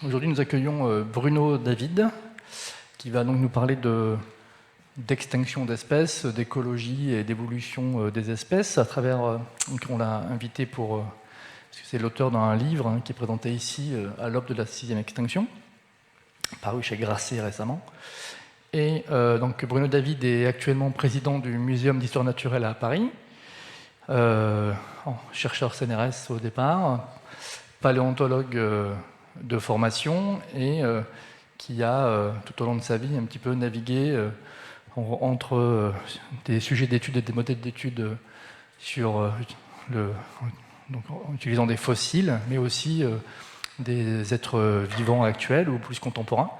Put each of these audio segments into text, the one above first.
Aujourd'hui, nous accueillons Bruno David, qui va donc nous parler d'extinction d'espèces, d'écologie et d'évolution des espèces. À travers, on l'a invité parce que c'est l'auteur d'un livre qui est présenté ici à l'aube de la 6e extinction, paru chez Grasset récemment. Et donc Bruno David est actuellement président du Muséum d'histoire naturelle à Paris, chercheur CNRS au départ, paléontologue de formation et qui a tout au long de sa vie un petit peu navigué entre des sujets d'études et des modèles d'études sur donc, en utilisant des fossiles, mais aussi des êtres vivants actuels ou plus contemporains,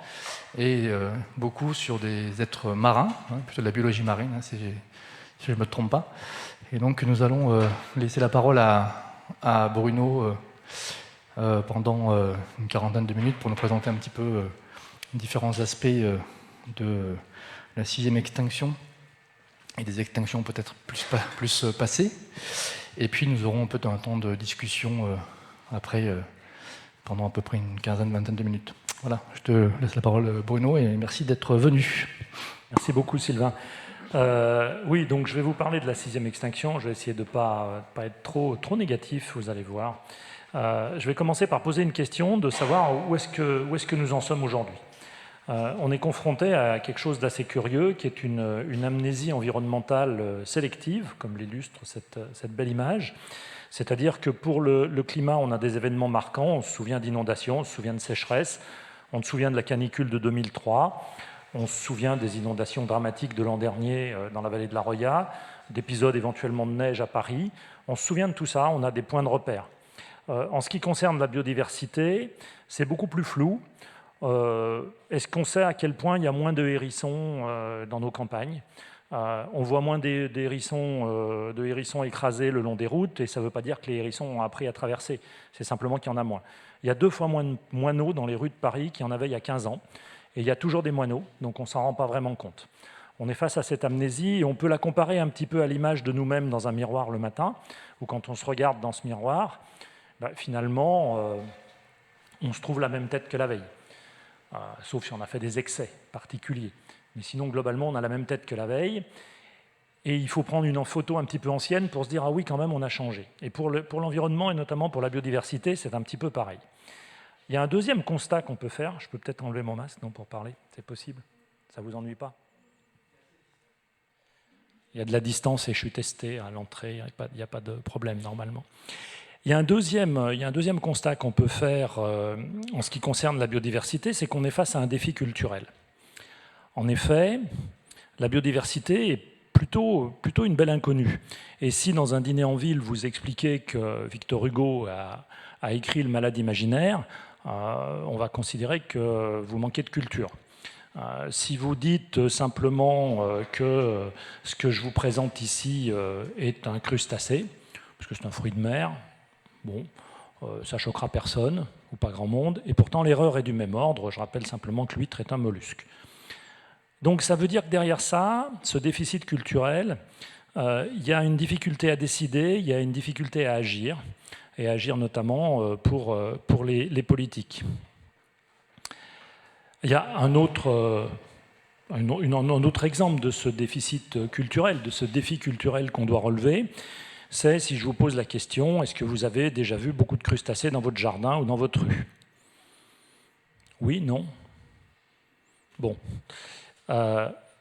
et beaucoup sur des êtres marins, plutôt de la biologie marine, si je ne me trompe pas. Et donc nous allons laisser la parole à Bruno pendant une quarantaine de minutes pour nous présenter un petit peu différents aspects de la 6e extinction et des extinctions peut-être plus passées. Et puis nous aurons un peu un temps de discussion après, pendant à peu près une quinzaine, vingtaine de minutes. Voilà, je te laisse la parole Bruno et merci d'être venu. Merci beaucoup Sylvain. Oui, donc je vais vous parler de la 6e extinction. Je vais essayer de ne pas être trop négatif, vous allez voir. Je vais commencer par poser une question de savoir où est-ce que nous en sommes aujourd'hui. On est confronté à quelque chose d'assez curieux, qui est une amnésie environnementale sélective, comme l'illustre cette belle image. C'est-à-dire que pour le climat, on a des événements marquants, on se souvient d'inondations, on se souvient de sécheresse, on se souvient de la canicule de 2003, on se souvient des inondations dramatiques de l'an dernier dans la vallée de la Roya, d'épisodes éventuellement de neige à Paris. On se souvient de tout ça, on a des points de repère. En ce qui concerne la biodiversité, c'est beaucoup plus flou. Est-ce qu'on sait à quel point il y a moins de hérissons dans nos campagnes ? On voit moins de hérissons écrasés le long des routes, et ça ne veut pas dire que les hérissons ont appris à traverser, c'est simplement qu'il y en a moins. Il y a 2 fois moins de moineaux dans les rues de Paris qu'il y en avait il y a 15 ans, et il y a toujours des moineaux, donc on ne s'en rend pas vraiment compte. On est face à cette amnésie, et on peut la comparer un petit peu à l'image de nous-mêmes dans un miroir le matin, où quand on se regarde dans ce miroir, finalement, on se trouve la même tête que la veille, sauf si on a fait des excès particuliers. Mais sinon, globalement, on a la même tête que la veille. Et il faut prendre une photo un petit peu ancienne pour se dire « Ah oui, quand même, on a changé ». Et pour l'environnement, et notamment pour la biodiversité, c'est un petit peu pareil. Il y a un deuxième constat qu'on peut faire. Je peux peut-être enlever mon masque pour parler. C'est possible? Ça ne vous ennuie pas? Il y a de la distance et je suis testé à l'entrée. Il n'y a pas de problème, normalement. Il y a un deuxième constat qu'on peut faire en ce qui concerne la biodiversité, c'est qu'on est face à un défi culturel. En effet, la biodiversité est plutôt une belle inconnue. Et si dans un dîner en ville, vous expliquez que Victor Hugo a écrit Le Malade imaginaire, on va considérer que vous manquez de culture. Si vous dites simplement que ce que je vous présente ici est un crustacé, parce que c'est un fruit de mer, bon, ça choquera personne, ou pas grand monde, et pourtant l'erreur est du même ordre. Je rappelle simplement que l'huître est un mollusque. Donc ça veut dire que derrière ça, ce déficit culturel, il y a une difficulté à décider, il y a une difficulté à agir, et à agir notamment pour les politiques. Il y a un autre exemple de ce déficit culturel, de ce défi culturel qu'on doit relever, c'est si je vous pose la question, est-ce que vous avez déjà vu beaucoup de crustacés dans votre jardin ou dans votre rue? Oui, non? Bon.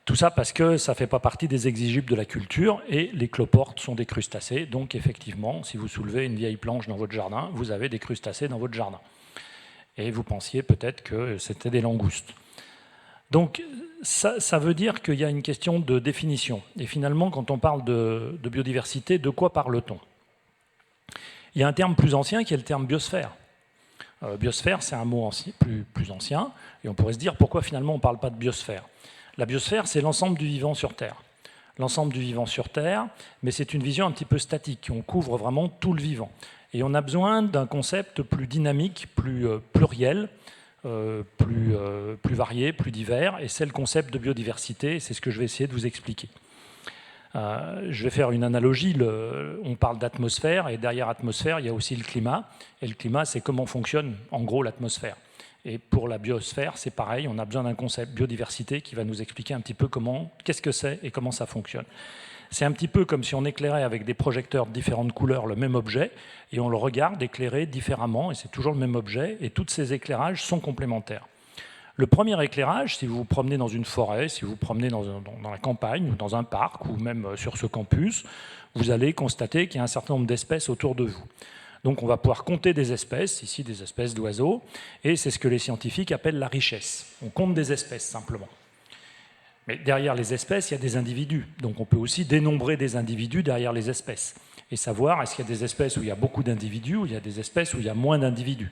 Tout ça parce que ça ne fait pas partie des exigibles de la culture, et les cloportes sont des crustacés, donc effectivement, si vous soulevez une vieille planche dans votre jardin, vous avez des crustacés dans votre jardin. Et vous pensiez peut-être que c'était des langoustes. Donc ça veut dire qu'il y a une question de définition. Et finalement, quand on parle de biodiversité, de quoi parle-t-on? Il y a un terme plus ancien qui est le terme biosphère. Biosphère, c'est un mot plus ancien, et on pourrait se dire pourquoi finalement on ne parle pas de biosphère. La biosphère, c'est l'ensemble du vivant sur Terre. L'ensemble du vivant sur Terre, mais c'est une vision un petit peu statique, on couvre vraiment tout le vivant. Et on a besoin d'un concept plus dynamique, plus pluriel, plus varié, plus divers, et c'est le concept de biodiversité, et c'est ce que je vais essayer de vous expliquer. Je vais faire une analogie, on parle d'atmosphère, et derrière atmosphère, il y a aussi le climat, et le climat, c'est comment fonctionne en gros l'atmosphère. Et pour la biosphère, c'est pareil, on a besoin d'un concept biodiversité qui va nous expliquer un petit peu qu'est-ce que c'est et comment ça fonctionne. C'est un petit peu comme si on éclairait avec des projecteurs de différentes couleurs le même objet, et on le regarde éclairé différemment, et c'est toujours le même objet, et tous ces éclairages sont complémentaires. Le premier éclairage, si vous vous promenez dans une forêt, si vous vous promenez dans la campagne, ou dans un parc, ou même sur ce campus, vous allez constater qu'il y a un certain nombre d'espèces autour de vous. Donc on va pouvoir compter des espèces, ici des espèces d'oiseaux, et c'est ce que les scientifiques appellent la richesse. On compte des espèces, simplement. Mais derrière les espèces, il y a des individus. Donc on peut aussi dénombrer des individus derrière les espèces, et savoir est-ce qu'il y a des espèces où il y a beaucoup d'individus, ou il y a des espèces où il y a moins d'individus.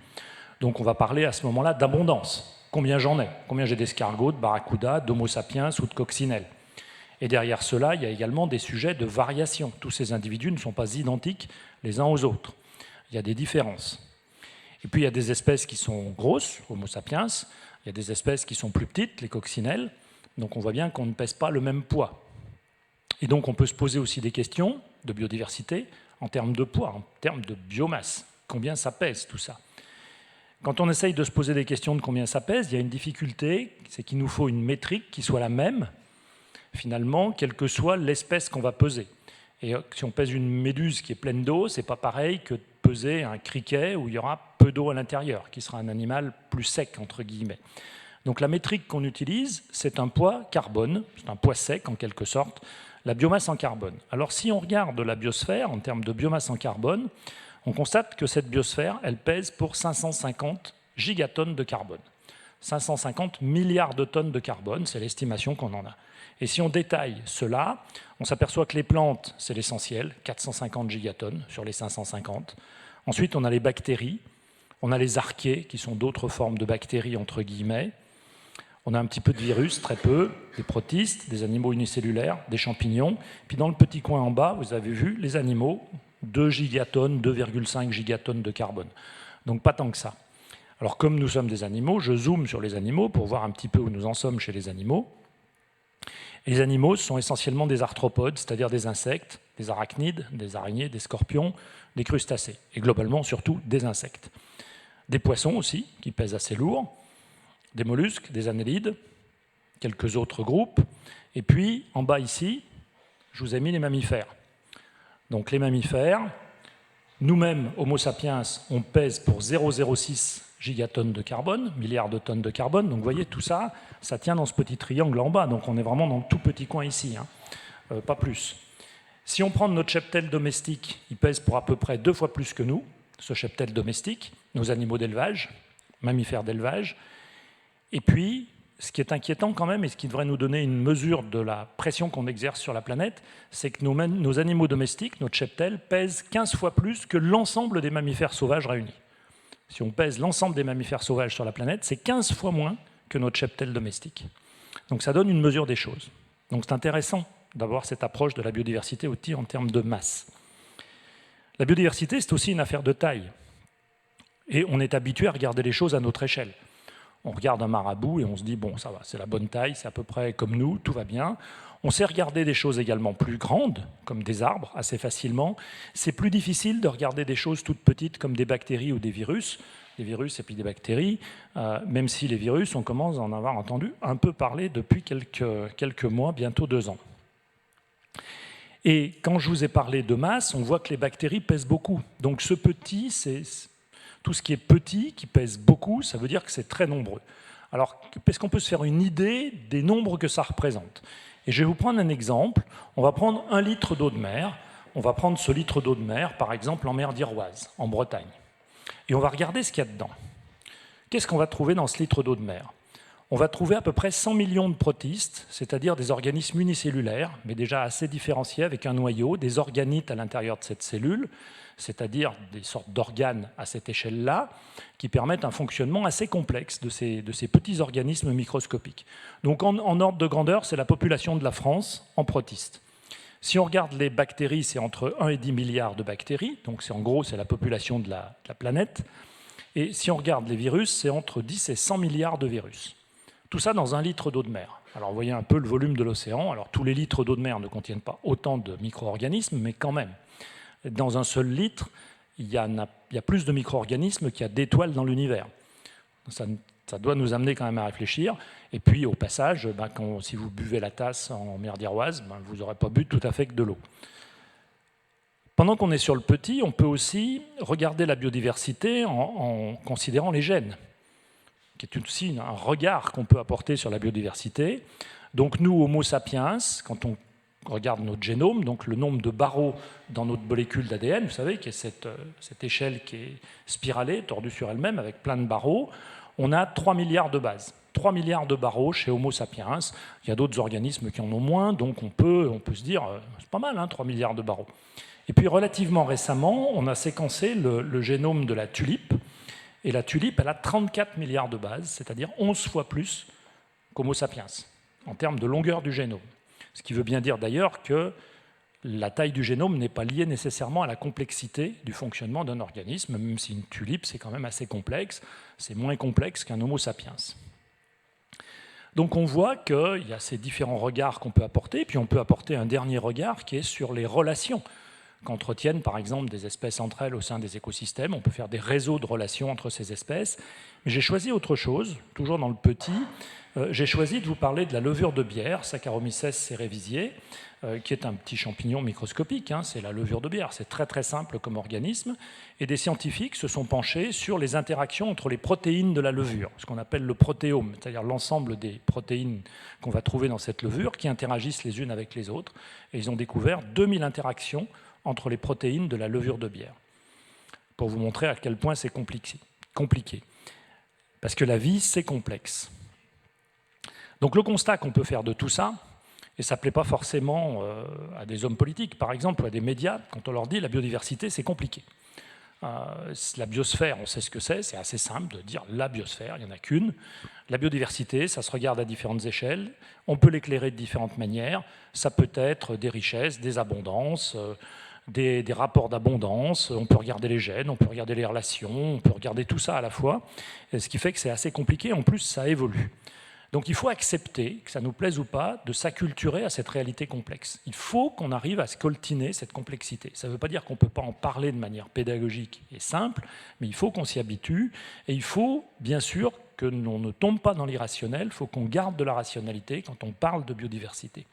Donc on va parler à ce moment-là d'abondance. Combien j'en ai? Combien j'ai d'escargots, de barracudas, d'homo sapiens ou de coccinelles? Et derrière cela, il y a également des sujets de variation. Tous ces individus ne sont pas identiques les uns aux autres. Il y a des différences. Et puis il y a des espèces qui sont grosses, Homo sapiens, il y a des espèces qui sont plus petites, les coccinelles, donc on voit bien qu'on ne pèse pas le même poids. Et donc on peut se poser aussi des questions de biodiversité en termes de poids, en termes de biomasse. Combien ça pèse tout ça? Quand on essaye de se poser des questions de combien ça pèse, il y a une difficulté, c'est qu'il nous faut une métrique qui soit la même, finalement, quelle que soit l'espèce qu'on va peser. Et si on pèse une méduse qui est pleine d'eau, c'est pas pareil que de peser un criquet où il y aura peu d'eau à l'intérieur, qui sera un animal plus sec, entre guillemets. Donc la métrique qu'on utilise, c'est un poids carbone, c'est un poids sec en quelque sorte, la biomasse en carbone. Alors si on regarde la biosphère en termes de biomasse en carbone, on constate que cette biosphère, elle pèse pour 550 gigatonnes de carbone. 550 milliards de tonnes de carbone, c'est l'estimation qu'on en a. Et si on détaille cela, on s'aperçoit que les plantes, c'est l'essentiel, 450 gigatonnes sur les 550. Ensuite, on a les bactéries, on a les archées, qui sont d'autres formes de bactéries, entre guillemets. On a un petit peu de virus, très peu, des protistes, des animaux unicellulaires, des champignons. Puis dans le petit coin en bas, vous avez vu, les animaux, 2 gigatonnes, 2,5 gigatonnes de carbone. Donc pas tant que ça. Alors comme nous sommes des animaux, je zoome sur les animaux pour voir un petit peu où nous en sommes chez les animaux. Et les animaux sont essentiellement des arthropodes, c'est-à-dire des insectes, des arachnides, des araignées, des scorpions, des crustacés, et globalement surtout des insectes. Des poissons aussi, qui pèsent assez lourd, des mollusques, des annélides, quelques autres groupes, et puis en bas ici, je vous ai mis les mammifères. Donc les mammifères, nous-mêmes, Homo sapiens, on pèse pour 0,06 gigatonnes de carbone, milliards de tonnes de carbone. Donc vous voyez, tout ça, ça tient dans ce petit triangle en bas. Donc on est vraiment dans le tout petit coin ici, hein. Pas plus. Si on prend notre cheptel domestique, il pèse pour à peu près 2 fois plus que nous, ce cheptel domestique, nos animaux d'élevage, mammifères d'élevage. Et puis, ce qui est inquiétant quand même, et ce qui devrait nous donner une mesure de la pression qu'on exerce sur la planète, c'est que nos animaux domestiques, notre cheptel, pèsent 15 fois plus que l'ensemble des mammifères sauvages réunis. Si on pèse l'ensemble des mammifères sauvages sur la planète, c'est 15 fois moins que notre cheptel domestique. Donc ça donne une mesure des choses. Donc c'est intéressant d'avoir cette approche de la biodiversité aussi en termes de masse. La biodiversité, c'est aussi une affaire de taille. Et on est habitué à regarder les choses à notre échelle. On regarde un marabout et on se dit, bon, ça va, c'est la bonne taille, c'est à peu près comme nous, tout va bien. On sait regarder des choses également plus grandes, comme des arbres, assez facilement. C'est plus difficile de regarder des choses toutes petites, comme des bactéries ou des virus et puis des bactéries, même si les virus, on commence à en avoir entendu un peu parler depuis quelques mois, bientôt 2 ans. Et quand je vous ai parlé de masse, on voit que les bactéries pèsent beaucoup. Donc ce petit, c'est tout ce qui est petit, qui pèse beaucoup, ça veut dire que c'est très nombreux. Alors, est-ce qu'on peut se faire une idée des nombres que ça représente? Et je vais vous prendre un exemple. On va prendre 1 litre d'eau de mer. On va prendre ce litre d'eau de mer, par exemple, en mer d'Iroise, en Bretagne. Et on va regarder ce qu'il y a dedans. Qu'est-ce qu'on va trouver dans ce litre d'eau de mer? On va trouver à peu près 100 millions de protistes, c'est-à-dire des organismes unicellulaires, mais déjà assez différenciés avec un noyau, des organites à l'intérieur de cette cellule, c'est-à-dire des sortes d'organes à cette échelle-là, qui permettent un fonctionnement assez complexe de ces petits organismes microscopiques. Donc en ordre de grandeur, c'est la population de la France en protistes. Si on regarde les bactéries, c'est entre 1 et 10 milliards de bactéries, donc en gros, c'est la population de la planète. Et si on regarde les virus, c'est entre 10 et 100 milliards de virus. Tout ça dans 1 litre d'eau de mer. Alors vous voyez un peu le volume de l'océan. Alors tous les litres d'eau de mer ne contiennent pas autant de micro-organismes, mais quand même. Dans un seul litre, il y a plus de micro-organismes qu'il y a d'étoiles dans l'univers. Ça doit nous amener quand même à réfléchir. Et puis, au passage, si vous buvez la tasse en mer d'Iroise, vous n'aurez pas bu tout à fait que de l'eau. Pendant qu'on est sur le petit, on peut aussi regarder la biodiversité en considérant les gènes, qui est aussi un regard qu'on peut apporter sur la biodiversité. Donc nous, Homo sapiens, quand on regarde notre génome, donc le nombre de barreaux dans notre molécule d'ADN, vous savez, qui est cette échelle qui est spiralée, tordue sur elle-même, avec plein de barreaux, on a 3 milliards de bases. 3 milliards de barreaux chez Homo sapiens. Il y a d'autres organismes qui en ont moins, donc on peut se dire, c'est pas mal, 3 milliards de barreaux. Et puis relativement récemment, on a séquencé le génome de la tulipe, et la tulipe, elle a 34 milliards de bases, c'est-à-dire 11 fois plus qu'Homo sapiens, en termes de longueur du génome. Ce qui veut bien dire d'ailleurs que la taille du génome n'est pas liée nécessairement à la complexité du fonctionnement d'un organisme, même si une tulipe, c'est quand même assez complexe, c'est moins complexe qu'un Homo sapiens. Donc on voit qu'il y a ces différents regards qu'on peut apporter, puis on peut apporter un dernier regard qui est sur les relations qu'entretiennent par exemple des espèces entre elles au sein des écosystèmes. On peut faire des réseaux de relations entre ces espèces. Mais j'ai choisi autre chose, toujours dans le petit. J'ai choisi de vous parler de la levure de bière, Saccharomyces cerevisiae, qui est un petit champignon microscopique. C'est la levure de bière. C'est très très simple comme organisme. Et des scientifiques se sont penchés sur les interactions entre les protéines de la levure, ce qu'on appelle le protéome, c'est-à-dire l'ensemble des protéines qu'on va trouver dans cette levure qui interagissent les unes avec les autres. Et ils ont découvert 2000 interactions entre les protéines de la levure de bière, pour vous montrer à quel point c'est compliqué. Parce que la vie, c'est complexe. Donc le constat qu'on peut faire de tout ça, et ça ne plaît pas forcément à des hommes politiques, par exemple, ou à des médias, quand on leur dit la biodiversité, c'est compliqué. La biosphère, on sait ce que c'est assez simple de dire la biosphère, il n'y en a qu'une. La biodiversité, ça se regarde à différentes échelles, on peut l'éclairer de différentes manières, ça peut être des richesses, des abondances, des rapports d'abondance, on peut regarder les gènes, on peut regarder les relations, on peut regarder tout ça à la fois, ce qui fait que c'est assez compliqué, en plus ça évolue. Donc il faut accepter, que ça nous plaise ou pas, de s'acculturer à cette réalité complexe. Il faut qu'on arrive à scoltiner cette complexité. Ça ne veut pas dire qu'on ne peut pas en parler de manière pédagogique et simple, mais il faut qu'on s'y habitue, et il faut bien sûr que l'on ne tombe pas dans l'irrationnel, il faut qu'on garde de la rationalité quand on parle de biodiversité.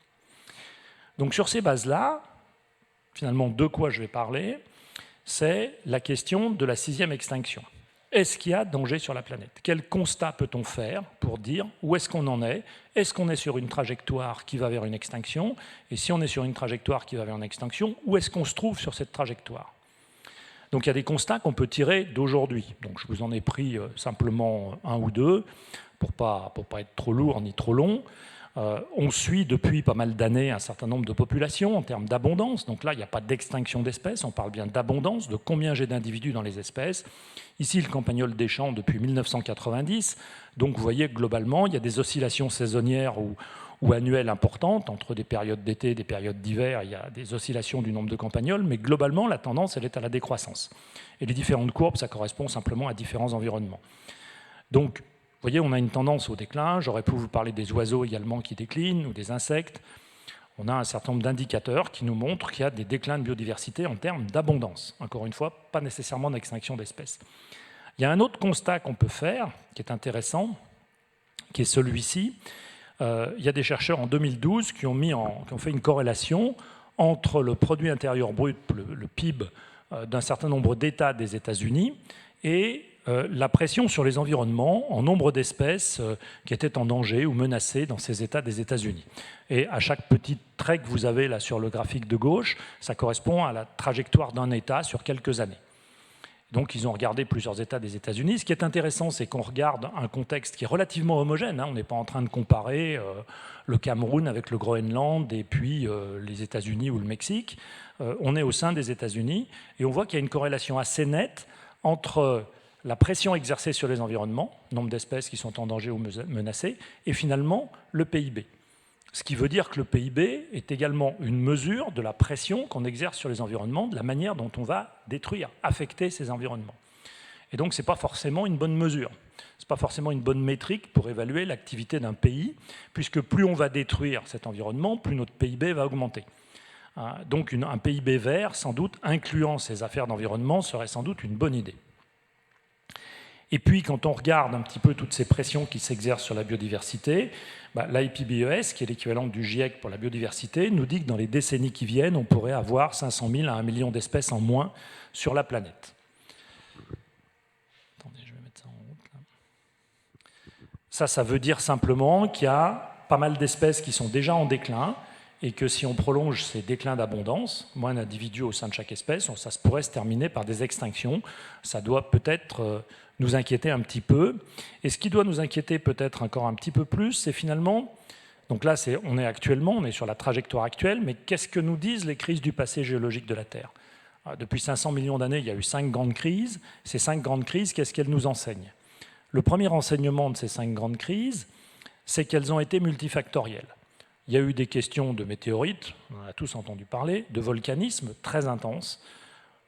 Donc sur ces bases-là, finalement, de quoi je vais parler, c'est la question de la 6e extinction. Est-ce qu'il y a danger sur la planète? Quel constat peut-on faire pour dire où est-ce qu'on en est? Est-ce qu'on est sur une trajectoire qui va vers une extinction? Et si on est sur une trajectoire qui va vers une extinction, où est-ce qu'on se trouve sur cette trajectoire? Donc il y a des constats qu'on peut tirer d'aujourd'hui. Donc je vous en ai pris simplement un ou deux, pour pas être trop lourd ni trop long. On suit depuis pas mal d'années un certain nombre de populations en termes d'abondance. Donc là, il n'y a pas d'extinction d'espèces, on parle bien d'abondance, de combien j'ai d'individus dans les espèces. Ici, le campagnol des champs depuis 1990. Donc vous voyez que globalement, il y a des oscillations saisonnières ou annuelles importantes. Entre des périodes d'été et des périodes d'hiver, il y a des oscillations du nombre de campagnols. Mais globalement, la tendance, elle est à la décroissance. Et les différentes courbes, ça correspond simplement à différents environnements. Donc, vous voyez, on a une tendance au déclin. J'aurais pu vous parler des oiseaux également qui déclinent ou des insectes. On a un certain nombre d'indicateurs qui nous montrent qu'il y a des déclins de biodiversité en termes d'abondance. Encore une fois, pas nécessairement d'extinction d'espèces. Il y a un autre constat qu'on peut faire, qui est intéressant, qui est celui-ci. Il y a des chercheurs en 2012 qui ont fait une corrélation entre le produit intérieur brut, le PIB, d'un certain nombre d'États des États-Unis et la pression sur les environnements en nombre d'espèces qui étaient en danger ou menacées dans ces États des États-Unis. Et à chaque petit trait que vous avez là sur le graphique de gauche, ça correspond à la trajectoire d'un État sur quelques années. Donc ils ont regardé plusieurs États des États-Unis. Ce qui est intéressant, c'est qu'on regarde un contexte qui est relativement homogène. On n'est pas en train de comparer le Cameroun avec le Groenland et puis les États-Unis ou le Mexique. On est au sein des États-Unis et on voit qu'il y a une corrélation assez nette entre la pression exercée sur les environnements, nombre d'espèces qui sont en danger ou menacées, et finalement le PIB. Ce qui veut dire que le PIB est également une mesure de la pression qu'on exerce sur les environnements, de la manière dont on va détruire, affecter ces environnements. Et donc ce n'est pas forcément une bonne mesure. Ce n'est pas forcément une bonne métrique pour évaluer l'activité d'un pays, puisque plus on va détruire cet environnement, plus notre PIB va augmenter. Donc un PIB vert, sans doute, incluant ces affaires d'environnement, serait sans doute une bonne idée. Et puis, quand on regarde un petit peu toutes ces pressions qui s'exercent sur la biodiversité, l'IPBES, qui est l'équivalent du GIEC pour la biodiversité, nous dit que dans les décennies qui viennent, on pourrait avoir 500 000 à 1 million d'espèces en moins sur la planète. Attendez, je vais mettre ça en route, là. Ça veut dire simplement qu'il y a pas mal d'espèces qui sont déjà en déclin, et que si on prolonge ces déclins d'abondance, moins d'individus au sein de chaque espèce, ça pourrait se terminer par des extinctions. Ça doit peut-être nous inquiéter un petit peu. Et ce qui doit nous inquiéter peut-être encore un petit peu plus, c'est finalement, donc là on est sur la trajectoire actuelle, mais qu'est-ce que nous disent les crises du passé géologique de la Terre? Depuis 500 millions d'années, il y a eu 5 grandes crises. Ces 5 grandes crises, qu'est-ce qu'elles nous enseignent? Le premier enseignement de ces 5 grandes crises, c'est qu'elles ont été multifactorielles. Il y a eu des questions de météorites, on en a tous entendu parler, de volcanisme très intense,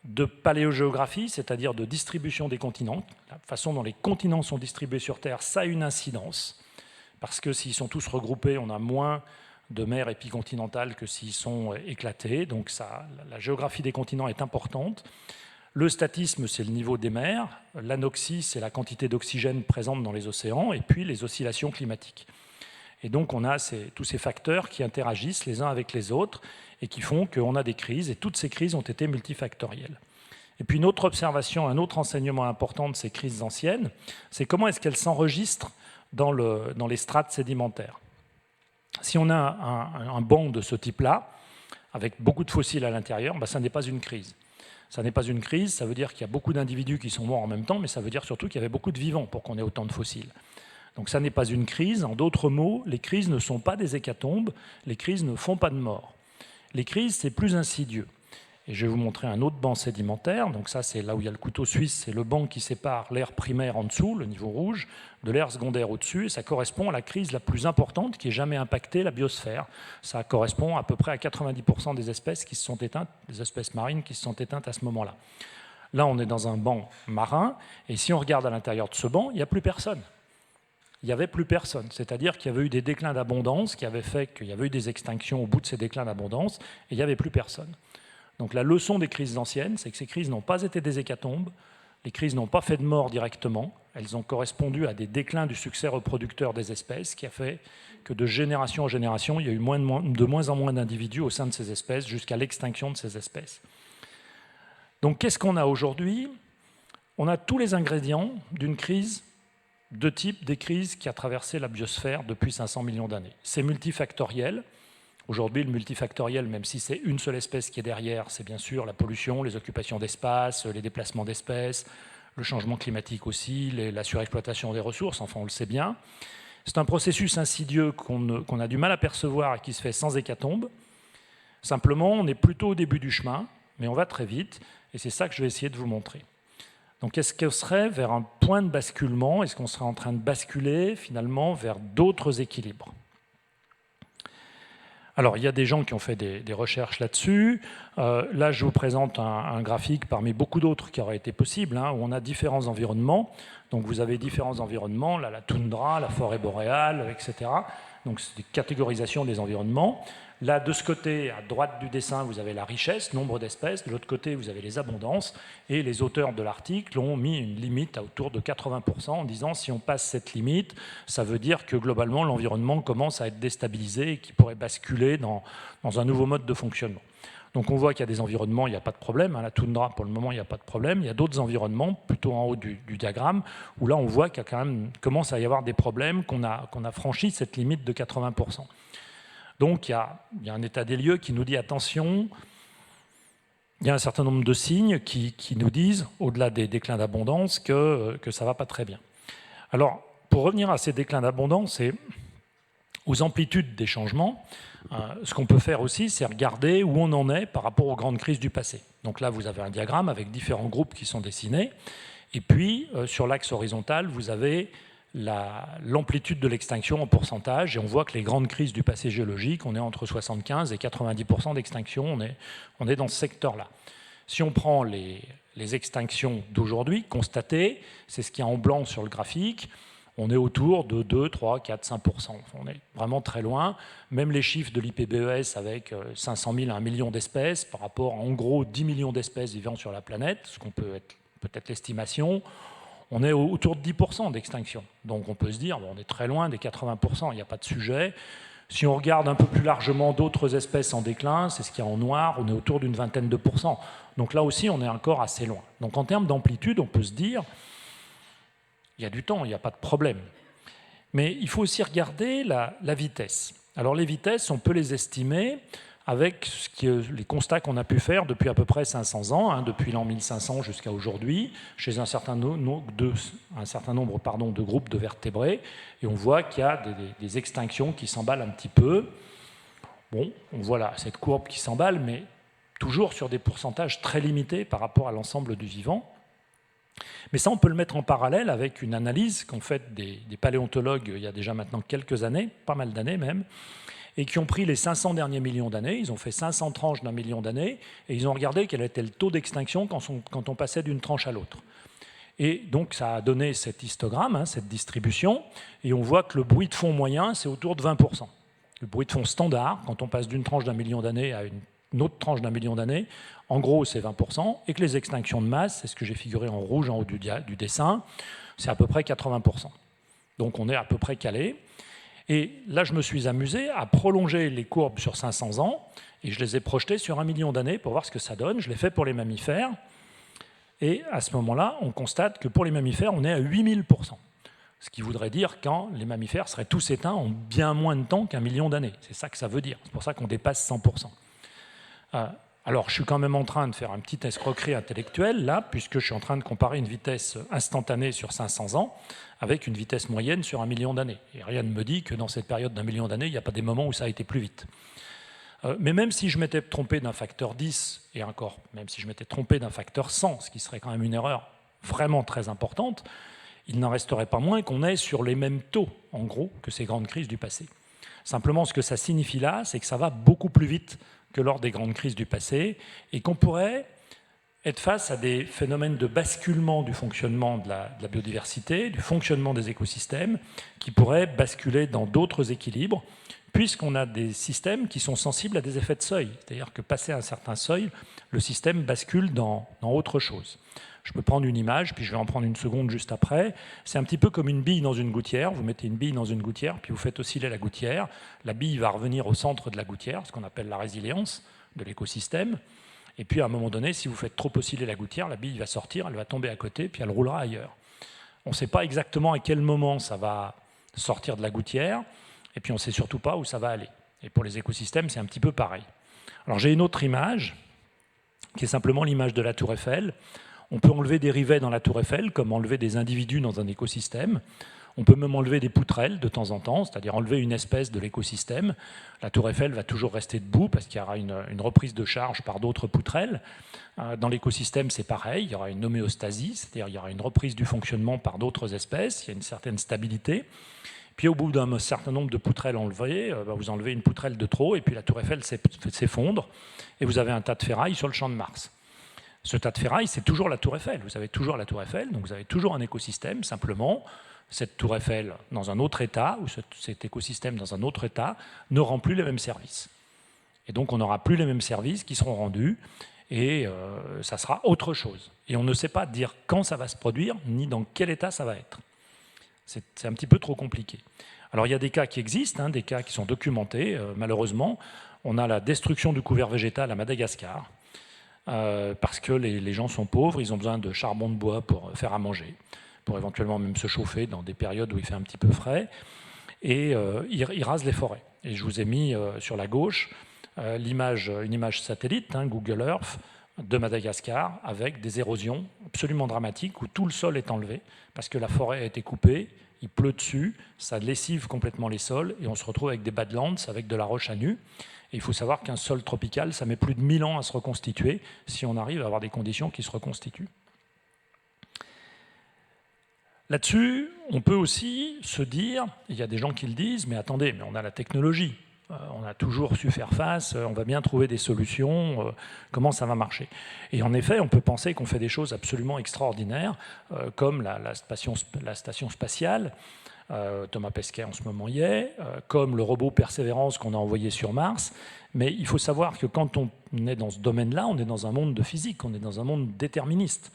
de paléogéographie, c'est-à-dire de distribution des continents. La façon dont les continents sont distribués sur Terre, ça a une incidence, parce que s'ils sont tous regroupés, on a moins de mers épicontinentales que s'ils sont éclatés, donc la géographie des continents est importante. Le statisme, c'est le niveau des mers, l'anoxie, c'est la quantité d'oxygène présente dans les océans, et puis les oscillations climatiques. Et donc on a tous ces facteurs qui interagissent les uns avec les autres et qui font qu'on a des crises, et toutes ces crises ont été multifactorielles. Et puis une autre observation, un autre enseignement important de ces crises anciennes, c'est comment est-ce qu'elles s'enregistrent dans les strates sédimentaires. Si on a un banc de ce type-là, avec beaucoup de fossiles à l'intérieur, ça n'est pas une crise. Ça n'est pas une crise, ça veut dire qu'il y a beaucoup d'individus qui sont morts en même temps, mais ça veut dire surtout qu'il y avait beaucoup de vivants pour qu'on ait autant de fossiles. Donc ça n'est pas une crise. En d'autres mots, les crises ne sont pas des hécatombes, les crises ne font pas de morts. Les crises, c'est plus insidieux. Et je vais vous montrer un autre banc sédimentaire. Donc ça, c'est là où il y a le couteau suisse, c'est le banc qui sépare l'aire primaire en dessous, le niveau rouge, de l'aire secondaire au-dessus, et ça correspond à la crise la plus importante qui ait jamais impacté la biosphère. Ça correspond à peu près à 90% des espèces qui se sont éteintes, des espèces marines qui se sont éteintes à ce moment-là. Là, on est dans un banc marin, et si on regarde à l'intérieur de ce banc, il n'y a plus personne. Il n'y avait plus personne. C'est-à-dire qu'il y avait eu des déclins d'abondance qui avaient fait qu'il y avait eu des extinctions au bout de ces déclins d'abondance, et il n'y avait plus personne. Donc la leçon des crises anciennes, c'est que ces crises n'ont pas été des hécatombes, les crises n'ont pas fait de mort directement, elles ont correspondu à des déclins du succès reproducteur des espèces, qui a fait que de génération en génération, il y a eu de moins en moins d'individus au sein de ces espèces, jusqu'à l'extinction de ces espèces. Donc qu'est-ce qu'on a aujourd'hui? On a tous les ingrédients d'une crise de type des crises qui a traversé la biosphère depuis 500 millions d'années. C'est multifactoriel. Aujourd'hui, le multifactoriel, même si c'est une seule espèce qui est derrière, c'est bien sûr la pollution, les occupations d'espace, les déplacements d'espèces, le changement climatique aussi, la surexploitation des ressources, enfin on le sait bien. C'est un processus insidieux qu'on a du mal à percevoir et qui se fait sans hécatombe. Simplement, on est plutôt au début du chemin, mais on va très vite, et c'est ça que je vais essayer de vous montrer. Donc est-ce qu'on serait vers un point de basculement? Est-ce qu'on serait en train de basculer finalement vers d'autres équilibres? Alors il y a des gens qui ont fait des recherches là-dessus. Là je vous présente un graphique parmi beaucoup d'autres qui auraient été possibles, où on a différents environnements. Donc vous avez différents environnements, là, la toundra, la forêt boréale, etc. Donc c'est des catégorisations des environnements. Là, de ce côté, à droite du dessin, vous avez la richesse, nombre d'espèces. De l'autre côté, vous avez les abondances. Et les auteurs de l'article ont mis une limite à autour de 80% en disant si on passe cette limite, ça veut dire que globalement, l'environnement commence à être déstabilisé et qu'il pourrait basculer dans un nouveau mode de fonctionnement. Donc on voit qu'il y a des environnements, il n'y a pas de problème. La toundra, pour le moment, il n'y a pas de problème. Il y a d'autres environnements, plutôt en haut du diagramme, où là, on voit qu'il y a quand même, commence à y avoir des problèmes, qu'on a franchi cette limite de 80%. Donc il y a un état des lieux qui nous dit attention, il y a un certain nombre de signes qui nous disent, au-delà des déclins d'abondance, que ça ne va pas très bien. Alors, pour revenir à ces déclins d'abondance et aux amplitudes des changements, ce qu'on peut faire aussi, c'est regarder où on en est par rapport aux grandes crises du passé. Donc là, vous avez un diagramme avec différents groupes qui sont dessinés, et puis sur l'axe horizontal, vous avez l'amplitude de l'extinction en pourcentage, et on voit que les grandes crises du passé géologique, on est entre 75 et 90% d'extinction, on est dans ce secteur-là. Si on prend les extinctions d'aujourd'hui, constatées, c'est ce qu'il y a en blanc sur le graphique, on est autour de 2, 3, 4, 5%. On est vraiment très loin. Même les chiffres de l'IPBES avec 500 000 à 1 million d'espèces, par rapport à en gros 10 millions d'espèces vivant sur la planète, ce qu'on peut être l'estimation, on est autour de 10% d'extinction. Donc on peut se dire, bon, on est très loin des 80%, il n'y a pas de sujet. Si on regarde un peu plus largement d'autres espèces en déclin, c'est ce qu'il y a en noir, on est autour d'une vingtaine de pourcents. Donc là aussi, on est encore assez loin. Donc en termes d'amplitude, on peut se dire, il y a du temps, il n'y a pas de problème. Mais il faut aussi regarder la vitesse. Alors les vitesses, on peut les estimer avec les constats qu'on a pu faire depuis à peu près 500 ans, hein, depuis l'an 1500 jusqu'à aujourd'hui, chez un certain nombre de groupes de vertébrés, et on voit qu'il y a des extinctions qui s'emballent un petit peu. Bon, on voit là cette courbe qui s'emballe, mais toujours sur des pourcentages très limités par rapport à l'ensemble du vivant. Mais ça, on peut le mettre en parallèle avec une analyse qu'ont faite des paléontologues il y a déjà maintenant quelques années, pas mal d'années même, et qui ont pris les 500 derniers millions d'années, ils ont fait 500 tranches d'un million d'années, et ils ont regardé quel était le taux d'extinction quand on passait d'une tranche à l'autre. Et donc ça a donné cet histogramme, hein, cette distribution, et on voit que le bruit de fond moyen, c'est autour de 20%. Le bruit de fond standard, quand on passe d'une tranche d'un million d'années à une autre tranche d'un million d'années, en gros c'est 20%, et que les extinctions de masse, c'est ce que j'ai figuré en rouge en haut du dessin, c'est à peu près 80%. Donc on est à peu près calé. Et là, je me suis amusé à prolonger les courbes sur 500 ans, et je les ai projetées sur 1 million d'années pour voir ce que ça donne. Je l'ai fait pour les mammifères, et à ce moment-là, on constate que pour les mammifères, on est à 8000%. Ce qui voudrait dire que les mammifères seraient tous éteints en bien moins de temps qu'un million d'années. C'est ça que ça veut dire. C'est pour ça qu'on dépasse 100%. Alors, je suis quand même en train de faire un petit escroquerie intellectuelle, là, puisque je suis en train de comparer une vitesse instantanée sur 500 ans avec une vitesse moyenne sur 1 million d'années. Et rien ne me dit que dans cette période d'1 million d'années, il n'y a pas des moments où ça a été plus vite. Mais même si je m'étais trompé d'un facteur 10, et encore, même si je m'étais trompé d'un facteur 100, ce qui serait quand même une erreur vraiment très importante, il n'en resterait pas moins qu'on est sur les mêmes taux, en gros, que ces grandes crises du passé. Simplement, ce que ça signifie là, c'est que ça va beaucoup plus vite que lors des grandes crises du passé, et qu'on pourrait être face à des phénomènes de basculement du fonctionnement de la biodiversité, du fonctionnement des écosystèmes, qui pourraient basculer dans d'autres équilibres, puisqu'on a des systèmes qui sont sensibles à des effets de seuil. C'est-à-dire que passé un certain seuil, le système bascule dans autre chose. Je peux prendre une image, puis je vais en prendre une seconde juste après. C'est un petit peu comme une bille dans une gouttière. Vous mettez une bille dans une gouttière, puis vous faites osciller la gouttière. La bille va revenir au centre de la gouttière, ce qu'on appelle la résilience de l'écosystème. Et puis à un moment donné, si vous faites trop osciller la gouttière, la bille va sortir, elle va tomber à côté, puis elle roulera ailleurs. On ne sait pas exactement à quel moment ça va sortir de la gouttière, et puis on ne sait surtout pas où ça va aller. Et pour les écosystèmes, c'est un petit peu pareil. Alors j'ai une autre image, qui est simplement l'image de la tour Eiffel. On peut enlever des rivets dans la tour Eiffel, comme enlever des individus dans un écosystème. On peut même enlever des poutrelles de temps en temps, c'est-à-dire enlever une espèce de l'écosystème. La tour Eiffel va toujours rester debout parce qu'il y aura une reprise de charge par d'autres poutrelles. Dans l'écosystème, c'est pareil, il y aura une homéostasie, c'est-à-dire il y aura une reprise du fonctionnement par d'autres espèces, il y a une certaine stabilité. Puis au bout d'un certain nombre de poutrelles enlevées, vous enlevez une poutrelle de trop, et puis la tour Eiffel s'effondre, et vous avez un tas de ferraille sur le champ de Mars. Ce tas de ferraille, c'est toujours la tour Eiffel. Vous avez toujours la tour Eiffel, donc vous avez toujours un écosystème, simplement. Cette tour Eiffel dans un autre état, ou cet écosystème dans un autre état, ne rend plus les mêmes services. Et donc on n'aura plus les mêmes services qui seront rendus, et ça sera autre chose. Et on ne sait pas dire quand ça va se produire, ni dans quel état ça va être. C'est un petit peu trop compliqué. Alors il y a des cas qui existent, des cas qui sont documentés. Malheureusement, on a la destruction du couvert végétal à Madagascar, parce que les gens sont pauvres, ils ont besoin de charbon de bois pour faire à manger, pour éventuellement même se chauffer dans des périodes où il fait un petit peu frais, et ils rasent les forêts. Et je vous ai mis sur la gauche une image satellite, Google Earth, de Madagascar, avec des érosions absolument dramatiques, où tout le sol est enlevé, parce que la forêt a été coupée, il pleut dessus, ça lessive complètement les sols, et on se retrouve avec des badlands, avec de la roche à nu. Et il faut savoir qu'un sol tropical, ça met plus de 1000 ans à se reconstituer, si on arrive à avoir des conditions qui se reconstituent. Là-dessus, on peut aussi se dire, il y a des gens qui le disent, mais attendez, mais on a la technologie, on a toujours su faire face, on va bien trouver des solutions, comment ça va marcher? Et en effet, on peut penser qu'on fait des choses absolument extraordinaires, comme la station spatiale. Thomas Pesquet en ce moment y est, comme le robot Persévérance qu'on a envoyé sur Mars. Mais il faut savoir que quand on est dans ce domaine-là, on est dans un monde de physique, on est dans un monde déterministe,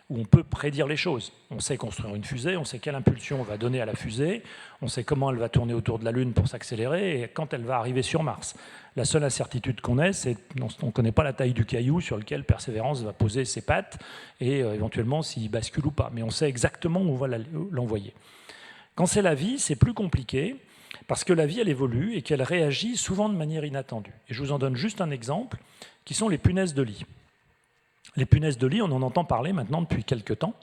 où on peut prédire les choses. On sait construire une fusée, on sait quelle impulsion on va donner à la fusée, on sait comment elle va tourner autour de la Lune pour s'accélérer et quand elle va arriver sur Mars. La seule incertitude qu'on ait, c'est qu'on ne connaît pas la taille du caillou sur lequel Persévérance va poser ses pattes et éventuellement s'il bascule ou pas. Mais on sait exactement où on va l'envoyer. Quand c'est la vie, c'est plus compliqué, parce que la vie, elle évolue et qu'elle réagit souvent de manière inattendue. Et je vous en donne juste un exemple, qui sont les punaises de lit. Les punaises de lit, on en entend parler maintenant depuis quelques temps,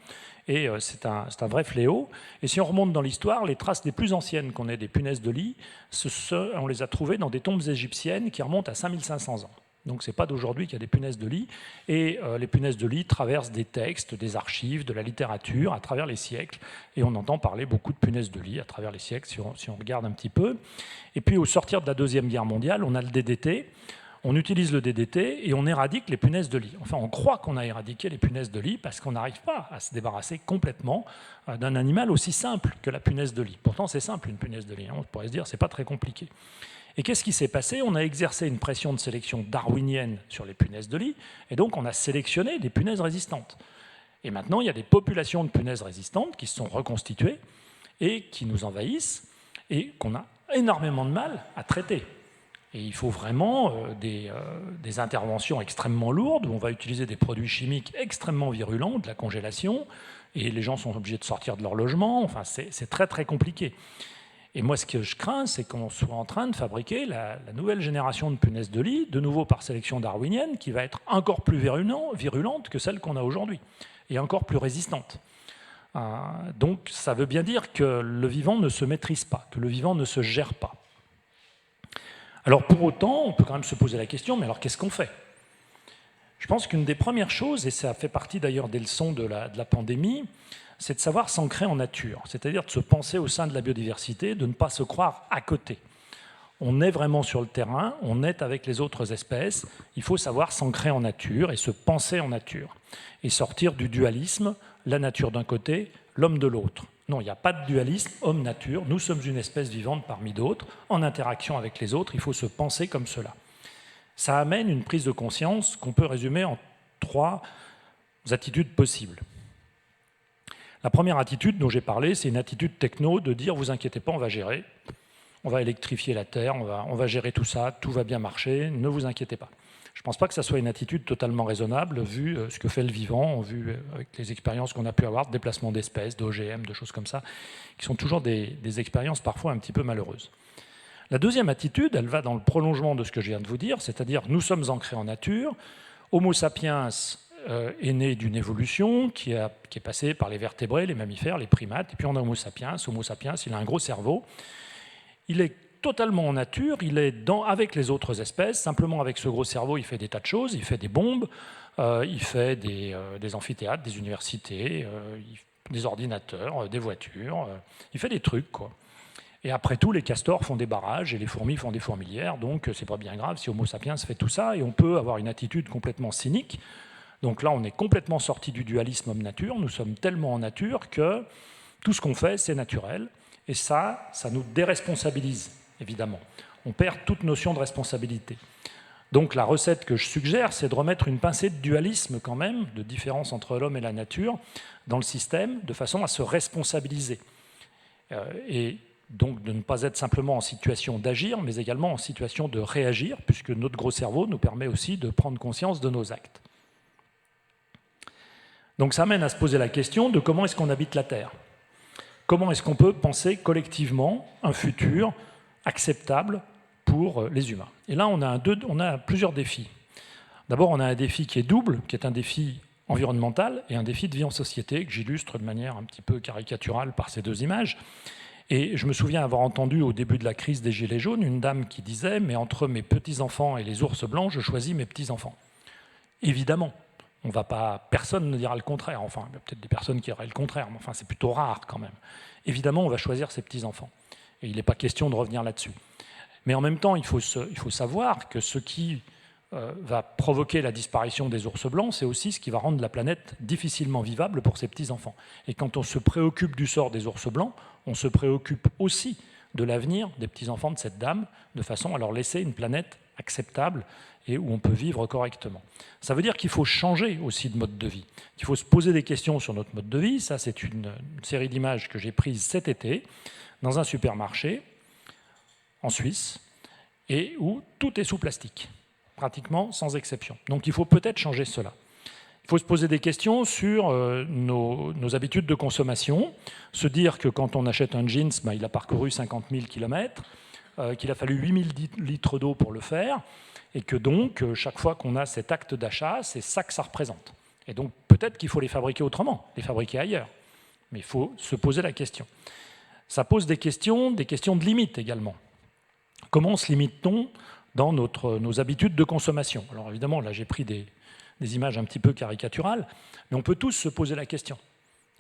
et c'est un vrai fléau. Et si on remonte dans l'histoire, les traces les plus anciennes qu'on ait des punaises de lit, on les a trouvées dans des tombes égyptiennes qui remontent à 5500 ans. Donc ce n'est pas d'aujourd'hui qu'il y a des punaises de lit. Et les punaises de lit traversent des textes, des archives, de la littérature à travers les siècles. Et on entend parler beaucoup de punaises de lit à travers les siècles, si on regarde un petit peu. Et puis au sortir de la Deuxième Guerre mondiale, on a le DDT. On utilise le DDT et on éradique les punaises de lit. Enfin, on croit qu'on a éradiqué les punaises de lit parce qu'on n'arrive pas à se débarrasser complètement d'un animal aussi simple que la punaise de lit. Pourtant, c'est simple, une punaise de lit. On pourrait se dire, c'est pas très compliqué. Et qu'est-ce qui s'est passé? On a exercé une pression de sélection darwinienne sur les punaises de lit, et donc on a sélectionné des punaises résistantes. Et maintenant, il y a des populations de punaises résistantes qui se sont reconstituées et qui nous envahissent et qu'on a énormément de mal à traiter. Et il faut vraiment des interventions extrêmement lourdes où on va utiliser des produits chimiques extrêmement virulents, de la congélation, et les gens sont obligés de sortir de leur logement. Enfin, c'est très très compliqué. Et moi, ce que je crains, c'est qu'on soit en train de fabriquer la nouvelle génération de punaises de lit, de nouveau par sélection darwinienne, qui va être encore plus virulente que celle qu'on a aujourd'hui, et encore plus résistante. Donc ça veut bien dire que le vivant ne se maîtrise pas, que le vivant ne se gère pas. Alors pour autant, on peut quand même se poser la question, mais alors qu'est-ce qu'on fait? Je pense qu'une des premières choses, et ça fait partie d'ailleurs des leçons de la pandémie, c'est de savoir s'ancrer en nature, c'est-à-dire de se penser au sein de la biodiversité, de ne pas se croire à côté. On est vraiment sur le terrain, on est avec les autres espèces, il faut savoir s'ancrer en nature et se penser en nature, et sortir du dualisme, la nature d'un côté, l'homme de l'autre. Non, il n'y a pas de dualisme homme-nature, nous sommes une espèce vivante parmi d'autres, en interaction avec les autres, il faut se penser comme cela. Ça amène une prise de conscience qu'on peut résumer en 3 attitudes possibles. La première attitude dont j'ai parlé, c'est une attitude techno de dire « vous inquiétez pas, on va gérer, on va électrifier la Terre, on va gérer tout ça, tout va bien marcher, ne vous inquiétez pas ». Je ne pense pas que ça soit une attitude totalement raisonnable, vu ce que fait le vivant, vu avec les expériences qu'on a pu avoir de déplacement d'espèces, d'OGM, de choses comme ça, qui sont toujours des expériences parfois un petit peu malheureuses. La deuxième attitude, elle va dans le prolongement de ce que je viens de vous dire, c'est-à-dire nous sommes ancrés en nature, Homo sapiens est né d'une évolution qui est passée par les vertébrés, les mammifères, les primates, et puis on a Homo sapiens, il a un gros cerveau, il est totalement en nature, il est avec les autres espèces, simplement avec ce gros cerveau, il fait des tas de choses, il fait des bombes, il fait des amphithéâtres, des universités, des ordinateurs, des voitures, il fait des trucs, quoi. Et après tout, les castors font des barrages et les fourmis font des fourmilières, donc c'est pas bien grave si Homo sapiens fait tout ça, et on peut avoir une attitude complètement cynique. Donc là, on est complètement sorti du dualisme homme-nature, nous sommes tellement en nature que tout ce qu'on fait, c'est naturel, et ça nous déresponsabilise, évidemment. On perd toute notion de responsabilité. Donc la recette que je suggère, c'est de remettre une pincée de dualisme quand même, de différence entre l'homme et la nature, dans le système, de façon à se responsabiliser. Et donc de ne pas être simplement en situation d'agir, mais également en situation de réagir, puisque notre gros cerveau nous permet aussi de prendre conscience de nos actes. Donc ça amène à se poser la question de comment est-ce qu'on habite la Terre. Comment est-ce qu'on peut penser collectivement un futur acceptable pour les humains? Et là, on a plusieurs défis. D'abord, on a un défi qui est double, qui est un défi environnemental et un défi de vie en société, que j'illustre de manière un petit peu caricaturale par ces 2 images. Et je me souviens avoir entendu au début de la crise des Gilets jaunes une dame qui disait « mais entre mes petits-enfants et les ours blancs, je choisis mes petits-enfants ». Évidemment, personne ne dira le contraire. Enfin, il y a peut-être des personnes qui diraient le contraire, mais enfin, c'est plutôt rare quand même. Évidemment, on va choisir ses petits-enfants. Et il n'est pas question de revenir là-dessus. Mais en même temps, il faut savoir que ce qui va provoquer la disparition des ours blancs, c'est aussi ce qui va rendre la planète difficilement vivable pour ses petits-enfants. Et quand on se préoccupe du sort des ours blancs, on se préoccupe aussi de l'avenir des petits-enfants de cette dame, de façon à leur laisser une planète acceptable et où on peut vivre correctement. Ça veut dire qu'il faut changer aussi de mode de vie. Il faut se poser des questions sur notre mode de vie. Ça, c'est une série d'images que j'ai prises cet été dans un supermarché en Suisse et où tout est sous plastique, pratiquement sans exception. Donc il faut peut-être changer cela. Il faut se poser des questions sur nos habitudes de consommation, se dire que quand on achète un jeans, il a parcouru 50 000 km, qu'il a fallu 8 000 litres d'eau pour le faire, et que donc, chaque fois qu'on a cet acte d'achat, c'est ça que ça représente. Et donc peut-être qu'il faut les fabriquer autrement, les fabriquer ailleurs. Mais il faut se poser la question. Ça pose des questions de limite également. Comment se limite-t-on dans nos habitudes de consommation? Alors évidemment, là j'ai pris des images un petit peu caricaturales, mais on peut tous se poser la question.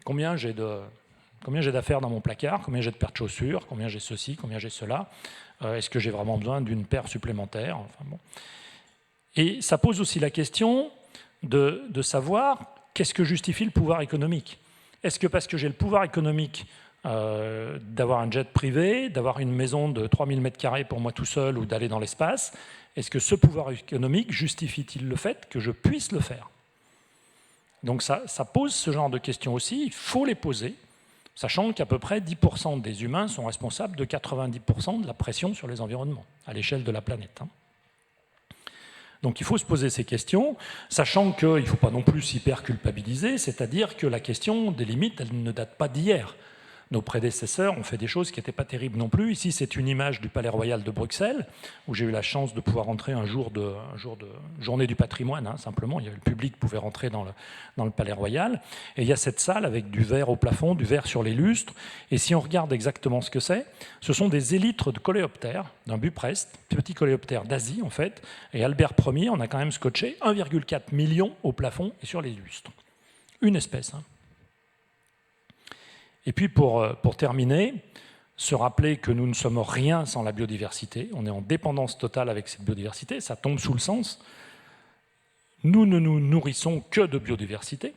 Combien j'ai d'affaires dans mon placard? Combien j'ai de paires de chaussures? Combien j'ai ceci? Combien j'ai cela? Est-ce que j'ai vraiment besoin d'une paire supplémentaire? Enfin, bon. Et ça pose aussi la question de savoir qu'est-ce que justifie le pouvoir économique. Est-ce que parce que j'ai le pouvoir économique d'avoir un jet privé, d'avoir une maison de 3000 m² pour moi tout seul ou d'aller dans l'espace, est-ce que ce pouvoir économique justifie-t-il le fait que je puisse le faire? Donc ça pose ce genre de questions aussi, il faut les poser, sachant qu'à peu près 10% des humains sont responsables de 90% de la pression sur les environnements, à l'échelle de la planète. Donc il faut se poser ces questions, sachant qu'il ne faut pas non plus s'hyper culpabiliser, c'est-à-dire que la question des limites, elle ne date pas d'hier. Nos prédécesseurs ont fait des choses qui n'étaient pas terribles non plus. Ici, c'est une image du Palais Royal de Bruxelles, où j'ai eu la chance de pouvoir rentrer un jour de journée du patrimoine, simplement. Il y avait le public qui pouvait rentrer dans le Palais Royal. Et il y a cette salle avec du verre au plafond, du verre sur les lustres. Et si on regarde exactement ce que c'est, ce sont des élytres de coléoptères, d'un Buprest, petit coléoptère d'Asie en fait. Et Albert Ier, on a quand même scotché 1,4 million au plafond et sur les lustres. Une espèce, Et puis pour terminer, se rappeler que nous ne sommes rien sans la biodiversité, on est en dépendance totale avec cette biodiversité, ça tombe sous le sens. Nous ne nous nourrissons que de biodiversité,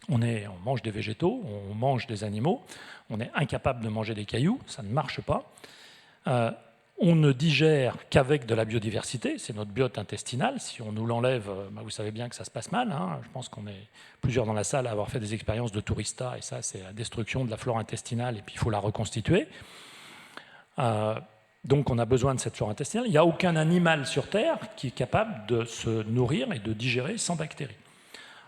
on mange des végétaux, on mange des animaux, on est incapable de manger des cailloux, ça ne marche pas. On ne digère qu'avec de la biodiversité, c'est notre biote intestinale. Si on nous l'enlève, vous savez bien que ça se passe mal. Je pense qu'on est plusieurs dans la salle à avoir fait des expériences de tourista, et ça, c'est la destruction de la flore intestinale, et puis il faut la reconstituer. Donc on a besoin de cette flore intestinale. Il n'y a aucun animal sur Terre qui est capable de se nourrir et de digérer sans bactéries.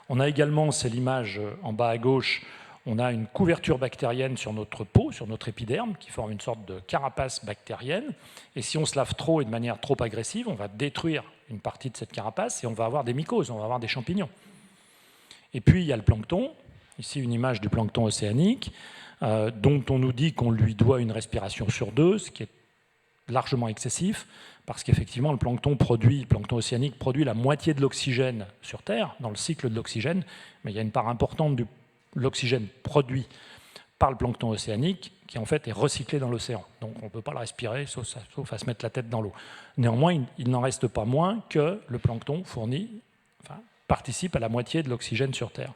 On a également, c'est l'image en bas à gauche, on a une couverture bactérienne sur notre peau, sur notre épiderme, qui forme une sorte de carapace bactérienne. Et si on se lave trop et de manière trop agressive, on va détruire une partie de cette carapace et on va avoir des mycoses, on va avoir des champignons. Et puis il y a le plancton, ici une image du plancton océanique, dont on nous dit qu'on lui doit une respiration sur 2, ce qui est largement excessif, parce qu'effectivement le plancton océanique produit la moitié de l'oxygène sur Terre, dans le cycle de l'oxygène, mais il y a une part importante de l'oxygène produit par le plancton océanique qui en fait est recyclé dans l'océan. Donc on ne peut pas le respirer sauf à se mettre la tête dans l'eau. Néanmoins, il n'en reste pas moins que le plancton participe à la moitié de l'oxygène sur Terre.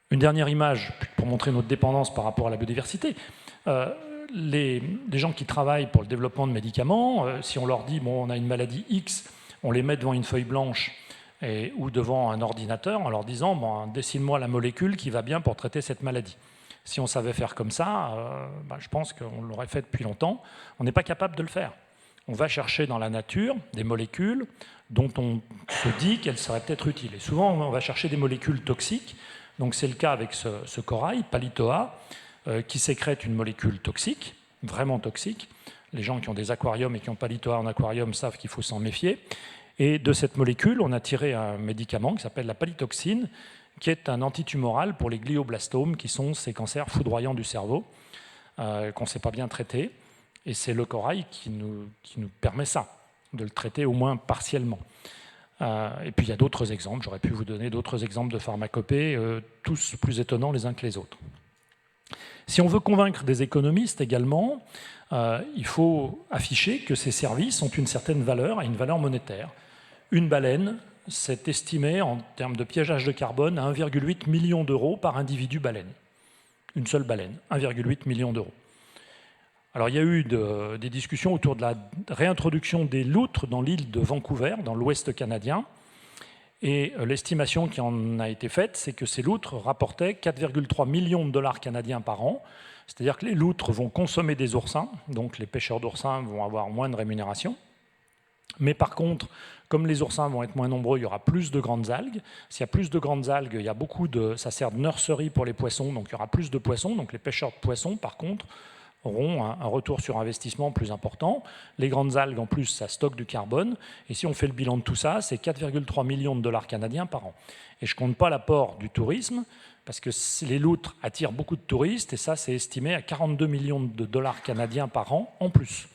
Une dernière image pour montrer notre dépendance par rapport à la biodiversité. Les gens qui travaillent pour le développement de médicaments, si on leur dit on a une maladie X, on les met devant une feuille blanche ou devant un ordinateur en leur disant dessine-moi la molécule qui va bien pour traiter cette maladie. Si on savait faire comme ça, je pense qu'on l'aurait fait depuis longtemps. On n'est pas capable de le faire. On va chercher dans la nature des molécules dont on se dit qu'elles seraient peut-être utiles. Et souvent, on va chercher des molécules toxiques. Donc c'est le cas avec ce corail, Palitoa, qui sécrète une molécule toxique, vraiment toxique. Les gens qui ont des aquariums et qui ont Palitoa en aquarium savent qu'il faut s'en méfier. Et de cette molécule, on a tiré un médicament qui s'appelle la palitoxine, qui est un antitumoral pour les glioblastomes, qui sont ces cancers foudroyants du cerveau, qu'on ne sait pas bien traiter. Et c'est le corail qui nous permet ça, de le traiter au moins partiellement. Et puis il y a d'autres exemples, j'aurais pu vous donner d'autres exemples de pharmacopée, tous plus étonnants les uns que les autres. Si on veut convaincre des économistes également, il faut afficher que ces services ont une certaine valeur et une valeur monétaire. Une baleine, c'est estimé en termes de piégeage de carbone à 1,8 million d'euros par individu baleine. Une seule baleine, 1,8 million d'euros. Alors il y a eu des discussions autour de la réintroduction des loutres dans l'île de Vancouver, dans l'ouest canadien. Et l'estimation qui en a été faite, c'est que ces loutres rapportaient 4,3 millions de dollars canadiens par an. C'est-à-dire que les loutres vont consommer des oursins, donc les pêcheurs d'oursins vont avoir moins de rémunération. Mais par contre, comme les oursins vont être moins nombreux, il y aura plus de grandes algues. S'il y a plus de grandes algues, il y a ça sert de nurserie pour les poissons, donc il y aura plus de poissons. Donc les pêcheurs de poissons, par contre, auront un retour sur investissement plus important. Les grandes algues, en plus, ça stocke du carbone. Et si on fait le bilan de tout ça, c'est 4,3 millions de dollars canadiens par an. Et je ne compte pas l'apport du tourisme, parce que les loutres attirent beaucoup de touristes, et ça, c'est estimé à 42 millions de dollars canadiens par an en plus.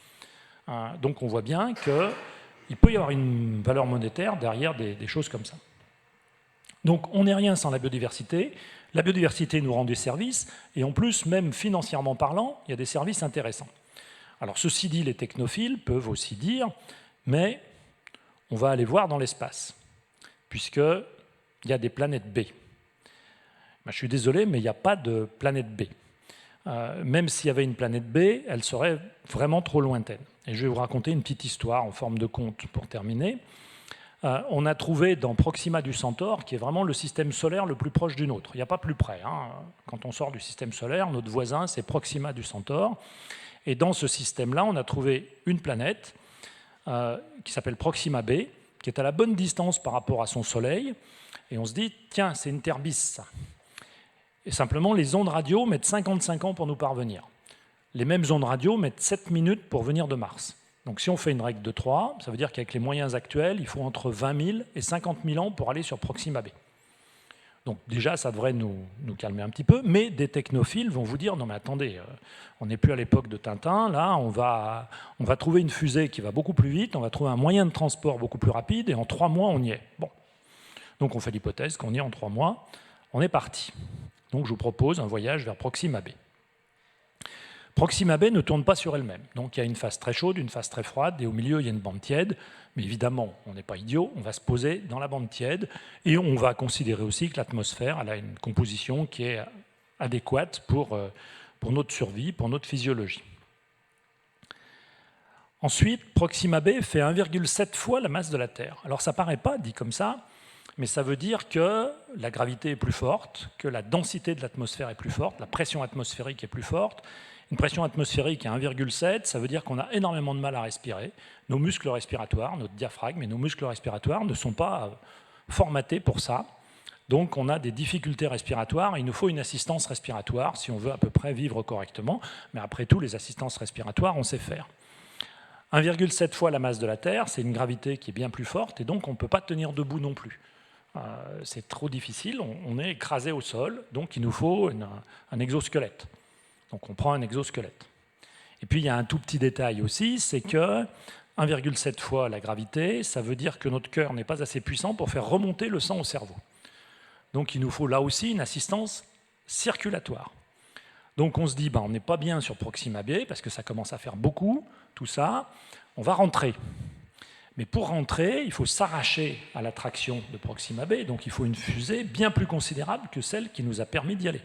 Donc on voit bien qu'il peut y avoir une valeur monétaire derrière des choses comme ça. Donc on n'est rien sans la biodiversité. La biodiversité nous rend des services, et en plus, même financièrement parlant, il y a des services intéressants. Alors ceci dit, les technophiles peuvent aussi dire, mais on va aller voir dans l'espace, puisqu'il y a des planètes B. Ben, je suis désolé, mais il n'y a pas de planète B. Même s'il y avait une planète B, elle serait vraiment trop lointaine. Et je vais vous raconter une petite histoire en forme de conte pour terminer. On a trouvé dans Proxima du Centaure, qui est vraiment le système solaire le plus proche du nôtre. Il n'y a pas plus près. Quand on sort du système solaire, notre voisin, c'est Proxima du Centaure. Et dans ce système-là, on a trouvé une planète qui s'appelle Proxima b, qui est à la bonne distance par rapport à son Soleil. Et on se dit, tiens, c'est une Terre bis, ça. Et simplement, les ondes radio mettent 55 ans pour nous parvenir. Les mêmes ondes radio mettent 7 minutes pour venir de Mars. Donc si on fait une règle de 3, ça veut dire qu'avec les moyens actuels, il faut entre 20 000 et 50 000 ans pour aller sur Proxima b. Donc déjà, ça devrait nous calmer un petit peu, mais des technophiles vont vous dire, non mais attendez, on n'est plus à l'époque de Tintin, là on va trouver une fusée qui va beaucoup plus vite, on va trouver un moyen de transport beaucoup plus rapide, et en 3 mois on y est. Bon. Donc on fait l'hypothèse qu'on y est en 3 mois, on est parti. Donc je vous propose un voyage vers Proxima b. Proxima b ne tourne pas sur elle-même. Donc il y a une phase très chaude, une phase très froide, et au milieu il y a une bande tiède. Mais évidemment, on n'est pas idiot, on va se poser dans la bande tiède, et on va considérer aussi que l'atmosphère a une composition qui est adéquate pour notre survie, pour notre physiologie. Ensuite, Proxima b fait 1,7 fois la masse de la Terre. Alors ça ne paraît pas dit comme ça, mais ça veut dire que la gravité est plus forte, que la densité de l'atmosphère est plus forte, la pression atmosphérique est plus forte. Une pression atmosphérique à 1,7, ça veut dire qu'on a énormément de mal à respirer. Nos muscles respiratoires, notre diaphragme et nos muscles respiratoires ne sont pas formatés pour ça. Donc on a des difficultés respiratoires, il nous faut une assistance respiratoire si on veut à peu près vivre correctement. Mais après tout, les assistances respiratoires, on sait faire. 1,7 fois la masse de la Terre, c'est une gravité qui est bien plus forte, et donc on ne peut pas tenir debout non plus. C'est trop difficile, on est écrasé au sol, donc il nous faut un exosquelette. Donc on prend un exosquelette. Et puis il y a un tout petit détail aussi, c'est que 1,7 fois la gravité, ça veut dire que notre cœur n'est pas assez puissant pour faire remonter le sang au cerveau. Donc il nous faut là aussi une assistance circulatoire. Donc on se dit, on n'est pas bien sur Proxima b, parce que ça commence à faire beaucoup, tout ça, on va rentrer. Mais pour rentrer, il faut s'arracher à l'attraction de Proxima b, donc il faut une fusée bien plus considérable que celle qui nous a permis d'y aller.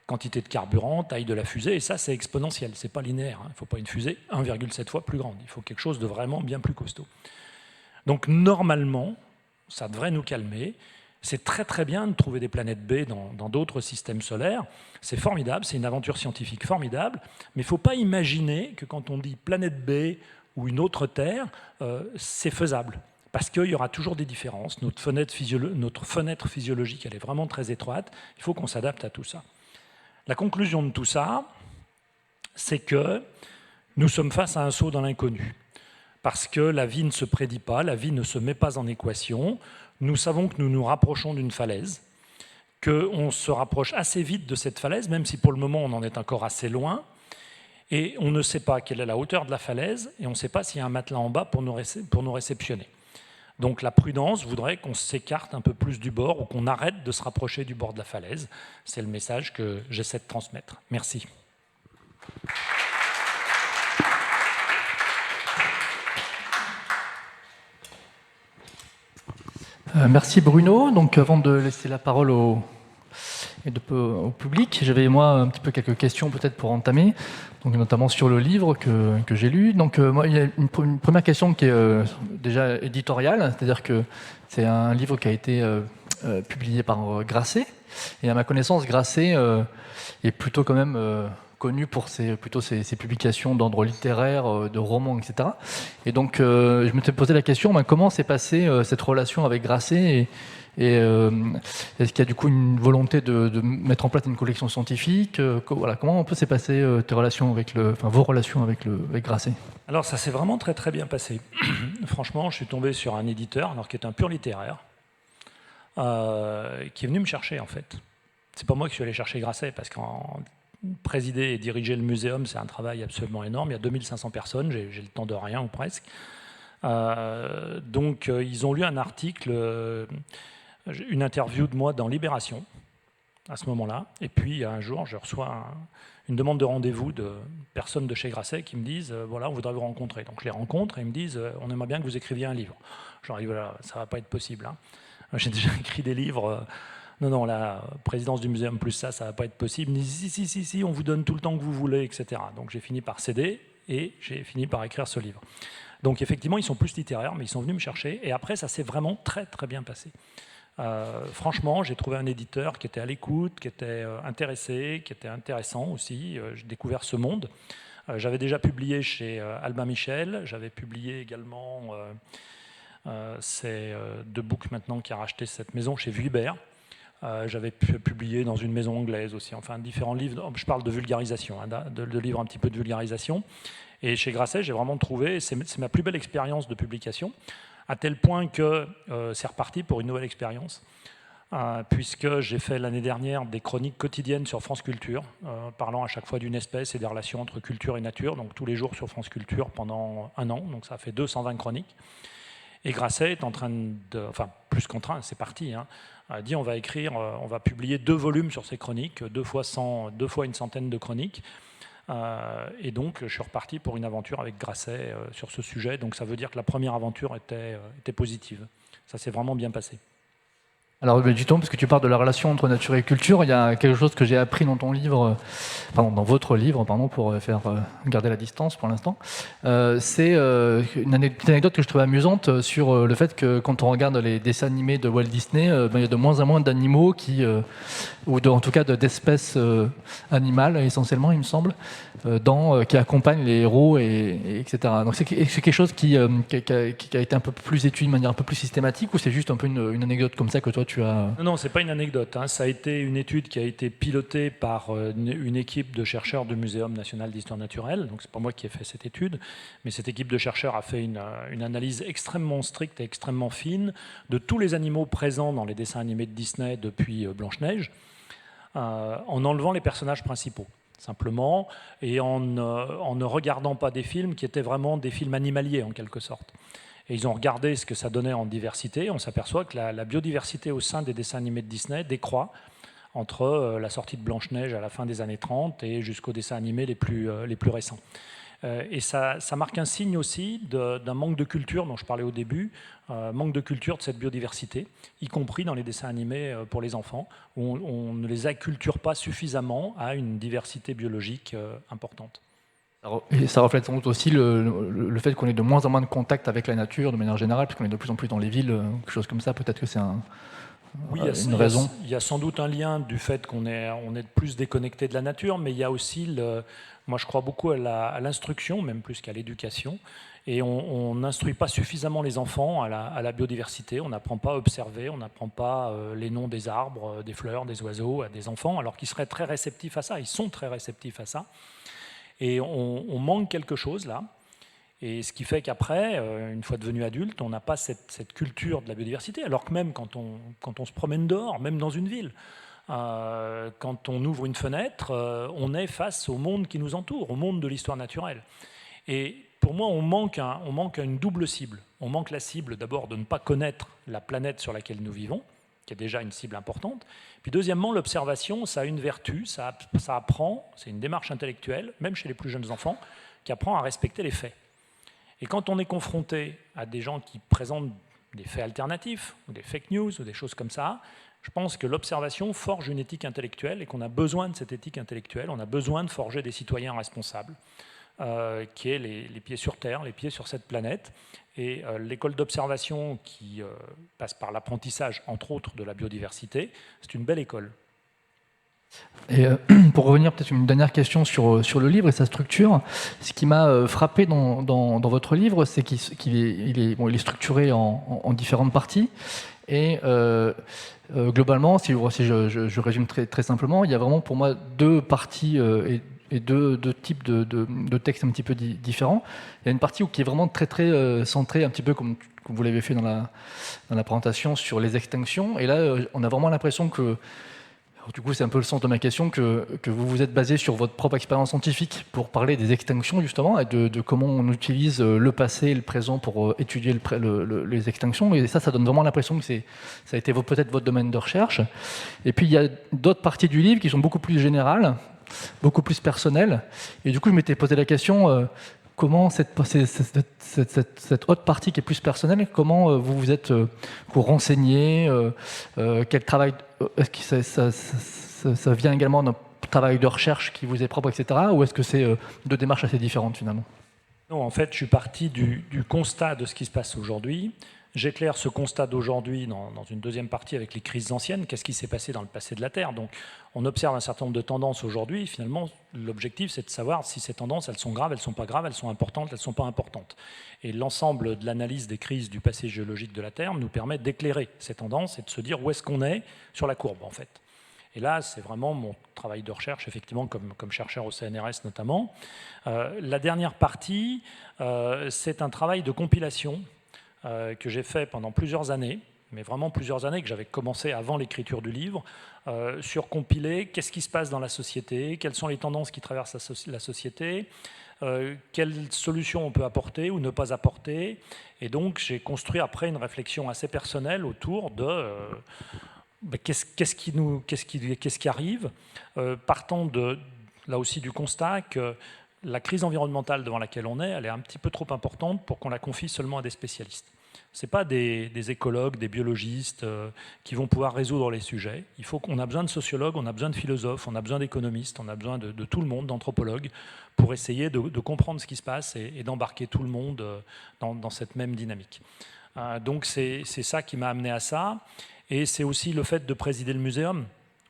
Quantité de carburant, taille de la fusée, et ça c'est exponentiel, c'est pas linéaire. Il ne faut pas une fusée 1,7 fois plus grande, il faut quelque chose de vraiment bien plus costaud. Donc normalement, ça devrait nous calmer. C'est très très bien de trouver des planètes B dans d'autres systèmes solaires, c'est formidable, c'est une aventure scientifique formidable, mais il ne faut pas imaginer que quand on dit planète B ou une autre Terre, c'est faisable. Parce qu'il y aura toujours des différences. Notre fenêtre physiologique, elle est vraiment très étroite, il faut qu'on s'adapte à tout ça. La conclusion de tout ça, c'est que nous sommes face à un saut dans l'inconnu. Parce que la vie ne se prédit pas, la vie ne se met pas en équation. Nous savons que nous nous rapprochons d'une falaise, qu'on se rapproche assez vite de cette falaise, même si pour le moment on en est encore assez loin, et on ne sait pas quelle est la hauteur de la falaise, et on ne sait pas s'il y a un matelas en bas pour nous réceptionner. Donc la prudence voudrait qu'on s'écarte un peu plus du bord ou qu'on arrête de se rapprocher du bord de la falaise. C'est le message que j'essaie de transmettre. Merci. Merci Bruno. Donc avant de laisser la parole au public, j'avais moi un petit peu quelques questions peut-être pour entamer, donc notamment sur le livre que j'ai lu. Donc moi il y a une première question qui est déjà éditoriale, c'est-à-dire que c'est un livre qui a été publié par Grasset, et à ma connaissance Grasset est plutôt quand même connu pour ses publications d'ordre littéraire, de romans, etc. Et donc je me suis posé la question, comment s'est passée cette relation avec Grasset, et est-ce qu'il y a du coup une volonté de mettre en place une collection scientifique, voilà, comment s'est passé vos relations avec avec Grasset? Alors ça s'est vraiment très très bien passé. Franchement, je suis tombé sur un éditeur, alors qui est un pur littéraire, qui est venu me chercher en fait. C'est pas moi qui suis allé chercher Grasset, parce qu'en présider et diriger le muséum, c'est un travail absolument énorme. Il y a 2500 personnes, j'ai le temps de rien ou presque. Donc ils ont lu un article, une interview de moi dans Libération, à ce moment-là. Et puis un jour, je reçois une demande de rendez-vous de personnes de chez Grasset qui me disent voilà, on voudrait vous rencontrer. Donc je les rencontre et ils me disent on aimerait bien que vous écriviez un livre. Je leur dis voilà, ça va pas être possible. Hein. J'ai déjà écrit des livres. Non, la présidence du muséum plus ça va pas être possible. Ils me disent si, on vous donne tout le temps que vous voulez, etc. Donc j'ai fini par céder et j'ai fini par écrire ce livre. Donc effectivement, ils sont plus littéraires, mais ils sont venus me chercher. Et après, ça s'est vraiment très très bien passé. Franchement, j'ai trouvé un éditeur qui était à l'écoute, qui était intéressé, qui était intéressant aussi. J'ai découvert ce monde. J'avais déjà publié chez Albin Michel. J'avais publié également, c'est De Book maintenant qui a racheté cette maison, chez Vuibert. J'avais publié dans une maison anglaise aussi, enfin différents livres. Je parle de vulgarisation, de livres un petit peu de vulgarisation. Et chez Grasset, j'ai vraiment trouvé, c'est ma plus belle expérience de publication, à tel point que c'est reparti pour une nouvelle expérience, puisque j'ai fait l'année dernière des chroniques quotidiennes sur France Culture, parlant à chaque fois d'une espèce et des relations entre culture et nature, donc tous les jours sur France Culture pendant un an, donc ça fait 220 chroniques. Et Grasset est en train de, enfin plus qu'en train, c'est parti, a dit on va publier 2 volumes sur ces chroniques, 2 fois une centaine de chroniques. Et donc je suis reparti pour une aventure avec Grasset sur ce sujet. Donc ça veut dire que la première aventure était positive. Ça s'est vraiment bien passé. Alors du temps, parce que tu parles de la relation entre nature et culture, il y a quelque chose que j'ai appris dans ton livre, dans votre livre, pour faire garder la distance pour l'instant. C'est une anecdote que je trouve amusante sur le fait que quand on regarde les dessins animés de Walt Disney, il y a de moins en moins d'animaux en tout cas d'espèces animales essentiellement, il me semble, qui accompagnent les héros, etc. Donc c'est quelque chose qui a été un peu plus étudié de manière un peu plus systématique, ou c'est juste un peu une anecdote comme ça que toi tu as... Non, c'est pas une anecdote. Ça a été une étude qui a été pilotée par une équipe de chercheurs du Muséum national d'histoire naturelle. Donc c'est pas moi qui ai fait cette étude, mais cette équipe de chercheurs a fait une analyse extrêmement stricte et extrêmement fine de tous les animaux présents dans les dessins animés de Disney depuis Blanche-Neige, en enlevant les personnages principaux. Simplement, et en ne regardant pas des films qui étaient vraiment des films animaliers en quelque sorte. Et ils ont regardé ce que ça donnait en diversité. On s'aperçoit que la biodiversité au sein des dessins animés de Disney décroît entre la sortie de Blanche-Neige à la fin des années 30 et jusqu'aux dessins animés les plus récents. Et ça marque un signe aussi d'un manque de culture dont je parlais au début, manque de culture de cette biodiversité, y compris dans les dessins animés pour les enfants, où on ne les acculture pas suffisamment à une diversité biologique importante. Et ça reflète sans doute aussi le fait qu'on ait de moins en moins de contact avec la nature de manière générale, puisqu'on est de plus en plus dans les villes, quelque chose comme ça. Peut-être que c'est une raison. Il y a sans doute un lien du fait qu'on est plus déconnecté de la nature, mais il y a aussi, moi je crois beaucoup à l'instruction, même plus qu'à l'éducation. Et on n'instruit pas suffisamment les enfants à la biodiversité. On n'apprend pas à observer, on n'apprend pas les noms des arbres, des fleurs, des oiseaux à des enfants, alors qu'ils seraient très réceptifs à ça. Ils sont très réceptifs à ça. Et on manque quelque chose là. Et ce qui fait qu'après, une fois devenu adulte, on n'a pas cette culture de la biodiversité. Alors que même quand on se promène dehors, même dans une ville, quand on ouvre une fenêtre, on est face au monde qui nous entoure, au monde de l'histoire naturelle. Et pour moi, on manque une double cible. On manque la cible d'abord de ne pas connaître la planète sur laquelle nous vivons, qui est déjà une cible importante. Puis deuxièmement, l'observation, ça a une vertu, ça apprend, c'est une démarche intellectuelle, même chez les plus jeunes enfants, qui apprend à respecter les faits. Et quand on est confronté à des gens qui présentent des faits alternatifs, ou des fake news, ou des choses comme ça, je pense que l'observation forge une éthique intellectuelle et qu'on a besoin de cette éthique intellectuelle, on a besoin de forger des citoyens responsables, qui est les pieds sur Terre, les pieds sur cette planète. Et l'école d'observation qui passe par l'apprentissage, entre autres, de la biodiversité, c'est une belle école. Et pour revenir peut-être une dernière question sur le livre et sa structure, ce qui m'a frappé dans votre livre, c'est qu'il est structuré en différentes parties. Et globalement, si je résume très simplement, il y a vraiment pour moi deux parties et deux types de textes un petit peu différents. Il y a une partie qui est vraiment très centrée, un petit peu comme vous l'avez fait dans la présentation, sur les extinctions. Et là, on a vraiment l'impression que, alors, du coup, c'est un peu le sens de ma question, que vous vous êtes basé sur votre propre expérience scientifique pour parler des extinctions, justement, et de comment on utilise le passé et le présent pour étudier les extinctions. Et ça donne vraiment l'impression que ça a été peut-être votre domaine de recherche. Et puis, il y a d'autres parties du livre qui sont beaucoup plus générales, beaucoup plus personnelles. Et du coup, je m'étais posé la question... comment cette autre partie qui est plus personnelle, comment vous vous êtes renseigné, quel travail, est-ce que ça vient également d'un travail de recherche qui vous est propre, etc., ou est-ce que c'est deux démarches assez différentes finalement? Non, en fait, je suis parti du constat de ce qui se passe aujourd'hui. J'éclaire ce constat d'aujourd'hui dans une deuxième partie avec les crises anciennes. Qu'est-ce qui s'est passé dans le passé de la Terre? Donc, on observe un certain nombre de tendances aujourd'hui. Finalement, l'objectif, c'est de savoir si ces tendances, elles sont graves, elles ne sont pas graves, elles sont importantes, elles ne sont pas importantes. Et l'ensemble de l'analyse des crises du passé géologique de la Terre nous permet d'éclairer ces tendances et de se dire où est-ce qu'on est sur la courbe, en fait. Et là, c'est vraiment mon travail de recherche, effectivement, comme chercheur au CNRS notamment. La dernière partie, c'est un travail de compilation que j'ai fait pendant plusieurs années, mais vraiment plusieurs années, que j'avais commencé avant l'écriture du livre, sur compiler qu'est-ce qui se passe dans la société, quelles sont les tendances qui traversent la société, quelles solutions on peut apporter ou ne pas apporter. Et donc, j'ai construit après une réflexion assez personnelle autour de qu'est-ce qui arrive, partant là aussi du constat que la crise environnementale devant laquelle on est, elle est un petit peu trop importante pour qu'on la confie seulement à des spécialistes. Ce n'est pas des écologues, des biologistes qui vont pouvoir résoudre les sujets. On a besoin de sociologues, on a besoin de philosophes, on a besoin d'économistes, on a besoin de tout le monde, d'anthropologues, pour essayer de comprendre ce qui se passe et d'embarquer tout le monde dans cette même dynamique. Donc c'est ça qui m'a amené à ça. Et c'est aussi le fait de présider le muséum,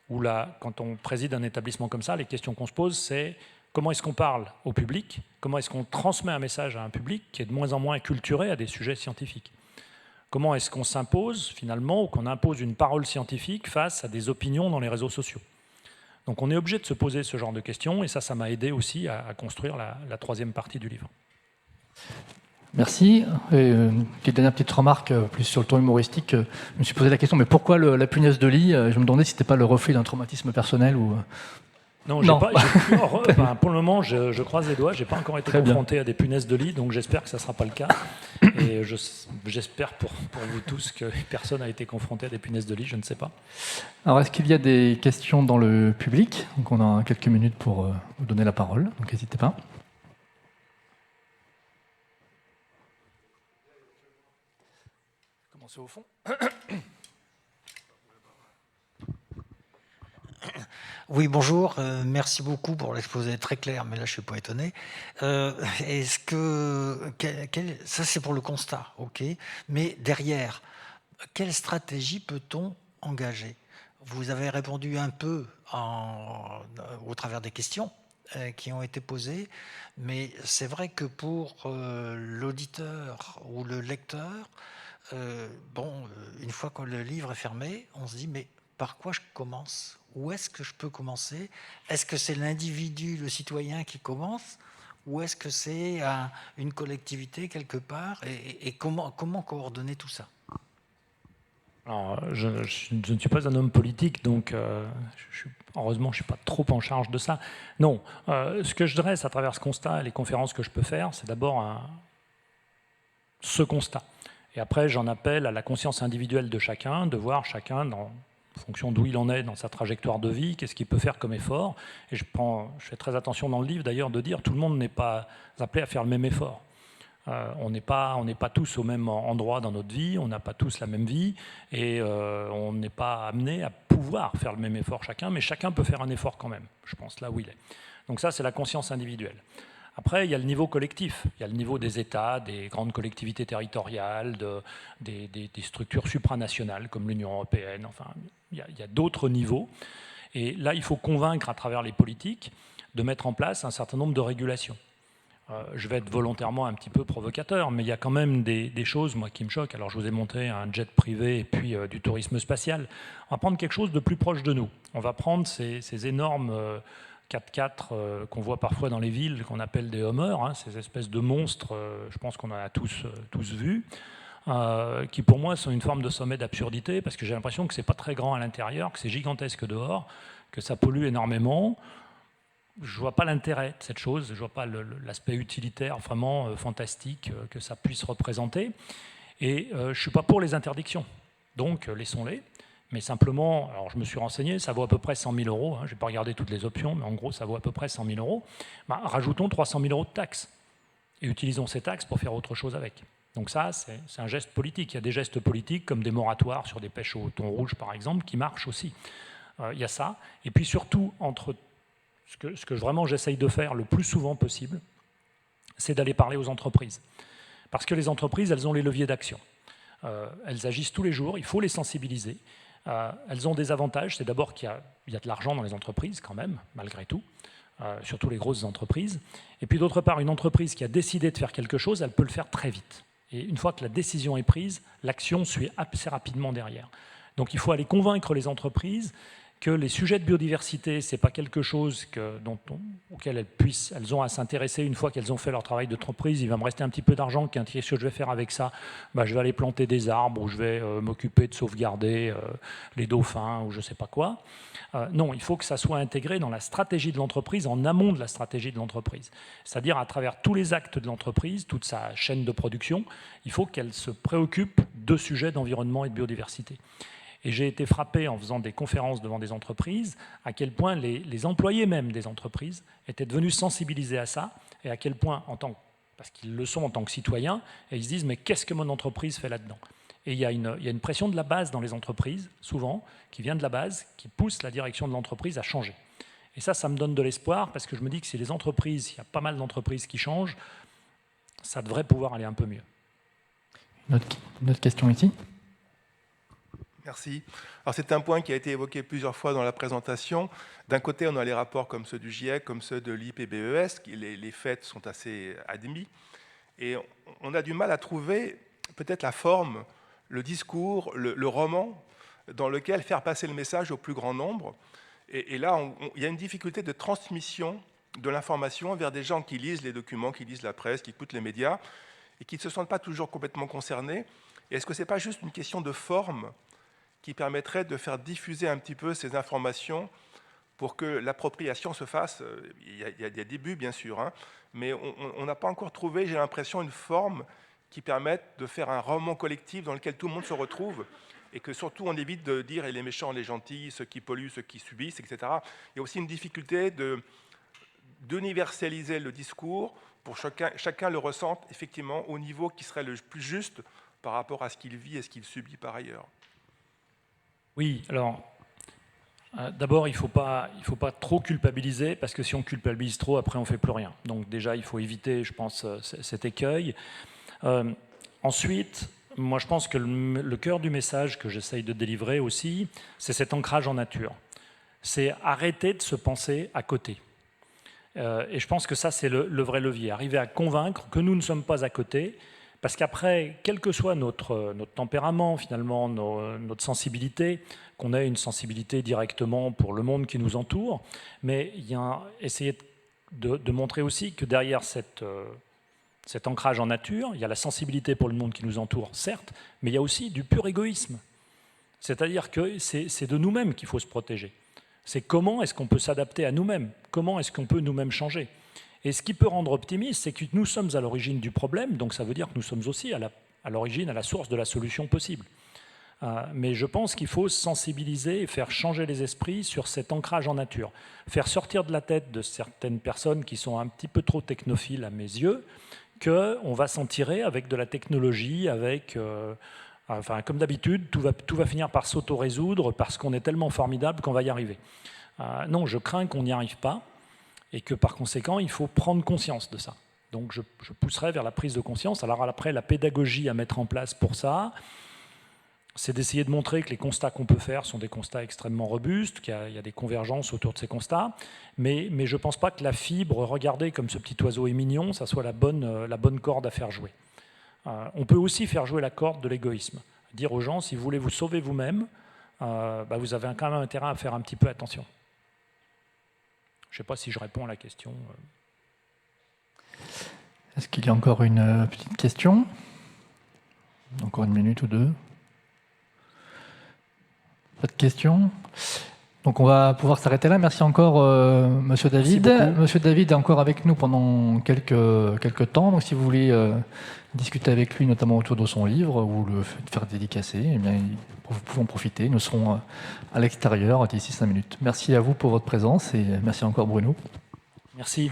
où là, quand on préside un établissement comme ça, les questions qu'on se pose, c'est comment est-ce qu'on parle au public, comment est-ce qu'on transmet un message à un public qui est de moins en moins acculturé à des sujets scientifiques. Comment est-ce qu'on s'impose finalement, ou qu'on impose une parole scientifique face à des opinions dans les réseaux sociaux. Donc on est obligé de se poser ce genre de questions, et ça m'a aidé aussi à construire la troisième partie du livre. Merci. Et une dernière petite remarque, plus sur le ton humoristique. Je me suis posé la question, mais pourquoi la punaise de lit? Je me demandais si c'était pas le reflet d'un traumatisme personnel ou... Non. Pour le moment, je croise les doigts. Je n'ai pas encore été confronté à des punaises de lit, donc j'espère que ça ne sera pas le cas. Et j'espère pour vous tous que personne n'a été confronté à des punaises de lit, je ne sais pas. Alors, est-ce qu'il y a des questions dans le public? Donc, on a quelques minutes pour vous donner la parole, donc n'hésitez pas. Commencez au fond. Oui, bonjour. Merci beaucoup pour l'exposé très clair, mais là, je ne suis pas étonné. Est-ce que... ça, c'est pour le constat, ok. Mais derrière, quelle stratégie peut-on engager? Vous avez répondu un peu au travers des questions qui ont été posées, mais c'est vrai que pour l'auditeur ou le lecteur, une fois que le livre est fermé, on se dit, mais par quoi je commence? Où est-ce que je peux commencer? Est-ce que c'est l'individu, le citoyen qui commence? Ou est-ce que c'est une collectivité quelque part? Et comment coordonner tout ça? Alors, je ne suis pas un homme politique, donc heureusement, je ne suis pas trop en charge de ça. Non, ce que je dresse à travers ce constat et les conférences que je peux faire, c'est d'abord ce constat. Et après, j'en appelle à la conscience individuelle de chacun, de voir chacun, en fonction d'où il en est dans sa trajectoire de vie, qu'est-ce qu'il peut faire comme effort. Et je fais très attention dans le livre, d'ailleurs, de dire que tout le monde n'est pas appelé à faire le même effort. On n'est pas tous au même endroit dans notre vie, on n'a pas tous la même vie, et on n'est pas amené à pouvoir faire le même effort chacun, mais chacun peut faire un effort quand même, je pense, là où il est. Donc ça, c'est la conscience individuelle. Après, il y a le niveau collectif, il y a le niveau des États, des grandes collectivités territoriales, des structures supranationales comme l'Union européenne, enfin, il y a d'autres niveaux. Et là, il faut convaincre à travers les politiques de mettre en place un certain nombre de régulations. Je vais être volontairement un petit peu provocateur, mais il y a quand même des choses, moi, qui me choquent. Alors, je vous ai montré un jet privé et puis du tourisme spatial. On va prendre quelque chose de plus proche de nous. On va prendre ces énormes 4x4 qu'on voit parfois dans les villes, qu'on appelle des Hummers, hein, ces espèces de monstres, je pense qu'on en a tous vus, qui pour moi sont une forme de sommet d'absurdité, parce que j'ai l'impression que c'est pas très grand à l'intérieur, que c'est gigantesque dehors, que ça pollue énormément. Je ne vois pas l'intérêt de cette chose, je ne vois pas l'aspect utilitaire vraiment fantastique que ça puisse représenter. Et je ne suis pas pour les interdictions, donc laissons-les. Mais simplement, alors je me suis renseigné, ça vaut à peu près 100 000 euros. Je n'ai pas regardé toutes les options, mais en gros, ça vaut à peu près 100 000 euros. Rajoutons 300 000 euros de taxes et utilisons ces taxes pour faire autre chose avec. Donc ça, c'est un geste politique. Il y a des gestes politiques comme des moratoires sur des pêches au thon rouge, par exemple, qui marchent aussi. Il y a ça. Et puis surtout, entre ce que vraiment j'essaye de faire le plus souvent possible, c'est d'aller parler aux entreprises. Parce que les entreprises, elles ont les leviers d'action. Elles agissent tous les jours, il faut les sensibiliser. Elles ont des avantages, c'est d'abord qu'il y a de l'argent dans les entreprises quand même, malgré tout, surtout les grosses entreprises. Et puis d'autre part, une entreprise qui a décidé de faire quelque chose, elle peut le faire très vite. Et une fois que la décision est prise, l'action suit assez rapidement derrière. Donc il faut aller convaincre les entreprises que les sujets de biodiversité, ce n'est pas quelque chose auquel elles ont à s'intéresser une fois qu'elles ont fait leur travail d'entreprise. Il va me rester un petit peu d'argent, qu'est-ce que je vais faire avec ça? Je vais aller planter des arbres, ou je vais m'occuper de sauvegarder les dauphins, ou je ne sais pas quoi. Non, il faut que ça soit intégré dans la stratégie de l'entreprise, en amont de la stratégie de l'entreprise. C'est-à-dire à travers tous les actes de l'entreprise, toute sa chaîne de production, il faut qu'elle se préoccupe de sujets d'environnement et de biodiversité. Et j'ai été frappé en faisant des conférences devant des entreprises, à quel point les employés même des entreprises étaient devenus sensibilisés à ça, et à quel point, parce qu'ils le sont en tant que citoyens, et ils se disent « mais qu'est-ce que mon entreprise fait là-dedans ?» Et il y a une pression de la base dans les entreprises, souvent, qui vient de la base, qui pousse la direction de l'entreprise à changer. Et ça me donne de l'espoir, parce que je me dis que si les entreprises, il y a pas mal d'entreprises qui changent, ça devrait pouvoir aller un peu mieux. Une autre question ici. Merci. Alors c'est un point qui a été évoqué plusieurs fois dans la présentation. D'un côté, on a les rapports comme ceux du GIEC, comme ceux de l'IPBES, les faits sont assez admis. Et on a du mal à trouver peut-être la forme, le discours, le roman dans lequel faire passer le message au plus grand nombre. Et là, il y a une difficulté de transmission de l'information vers des gens qui lisent les documents, qui lisent la presse, qui écoutent les médias, et qui ne se sentent pas toujours complètement concernés. Et est-ce que ce n'est pas juste une question de forme qui permettrait de faire diffuser un petit peu ces informations pour que l'appropriation se fasse? Il y a des débuts, bien sûr, hein, mais on n'a pas encore trouvé, j'ai l'impression, une forme qui permette de faire un roman collectif dans lequel tout le monde se retrouve, et que surtout on évite de dire les méchants, les gentils, ceux qui polluent, ceux qui subissent, etc. Il y a aussi une difficulté d'universaliser le discours pour que chacun le ressente effectivement au niveau qui serait le plus juste par rapport à ce qu'il vit et ce qu'il subit par ailleurs. Oui, alors, d'abord, il ne faut pas trop culpabiliser, parce que si on culpabilise trop, après, on ne fait plus rien. Donc déjà, il faut éviter, je pense, cet écueil. Ensuite, moi, je pense que le cœur du message que j'essaye de délivrer aussi, c'est cet ancrage en nature. C'est arrêter de se penser à côté. Et je pense que ça, c'est le vrai levier. Arriver à convaincre que nous ne sommes pas à côté, parce qu'après, quel que soit notre tempérament, finalement, notre sensibilité, qu'on ait une sensibilité directement pour le monde qui nous entoure, mais il y a essayer de montrer aussi que derrière cet ancrage en nature, il y a la sensibilité pour le monde qui nous entoure, certes, mais il y a aussi du pur égoïsme. C'est-à-dire que c'est de nous-mêmes qu'il faut se protéger. C'est comment est-ce qu'on peut s'adapter à nous-mêmes, comment est-ce qu'on peut nous-mêmes changer. Et ce qui peut rendre optimiste, c'est que nous sommes à l'origine du problème, donc ça veut dire que nous sommes aussi à l'origine, à la source de la solution possible. Mais je pense qu'il faut sensibiliser et faire changer les esprits sur cet ancrage en nature. Faire sortir de la tête de certaines personnes qui sont un petit peu trop technophiles à mes yeux, qu'on va s'en tirer avec de la technologie, avec... Enfin, comme d'habitude, tout va finir par s'auto-résoudre parce qu'on est tellement formidable qu'on va y arriver. Non, je crains qu'on n'y arrive pas et que par conséquent, il faut prendre conscience de ça. Donc je pousserai vers la prise de conscience. Alors après, la pédagogie à mettre en place pour ça, c'est d'essayer de montrer que les constats qu'on peut faire sont des constats extrêmement robustes, qu'il y a des convergences autour de ces constats, mais je ne pense pas que la fibre, regardez comme ce petit oiseau est mignon, ça soit la bonne corde à faire jouer. On peut aussi faire jouer la corde de l'égoïsme. Dire aux gens, si vous voulez vous sauver vous-même, vous avez quand même intérêt à faire un petit peu attention. Je ne sais pas si je réponds à la question. Est-ce qu'il y a encore une petite question? Encore une minute ou deux? Pas de questions? Donc on va pouvoir s'arrêter là. Merci encore Monsieur David. Monsieur David est encore avec nous pendant quelques temps. Donc si vous voulez discuter avec lui, notamment autour de son livre, ou le faire dédicacer, eh bien, vous pouvez en profiter. Nous serons à l'extérieur d'ici 5 minutes. Merci à vous pour votre présence et merci encore Bruno. Merci.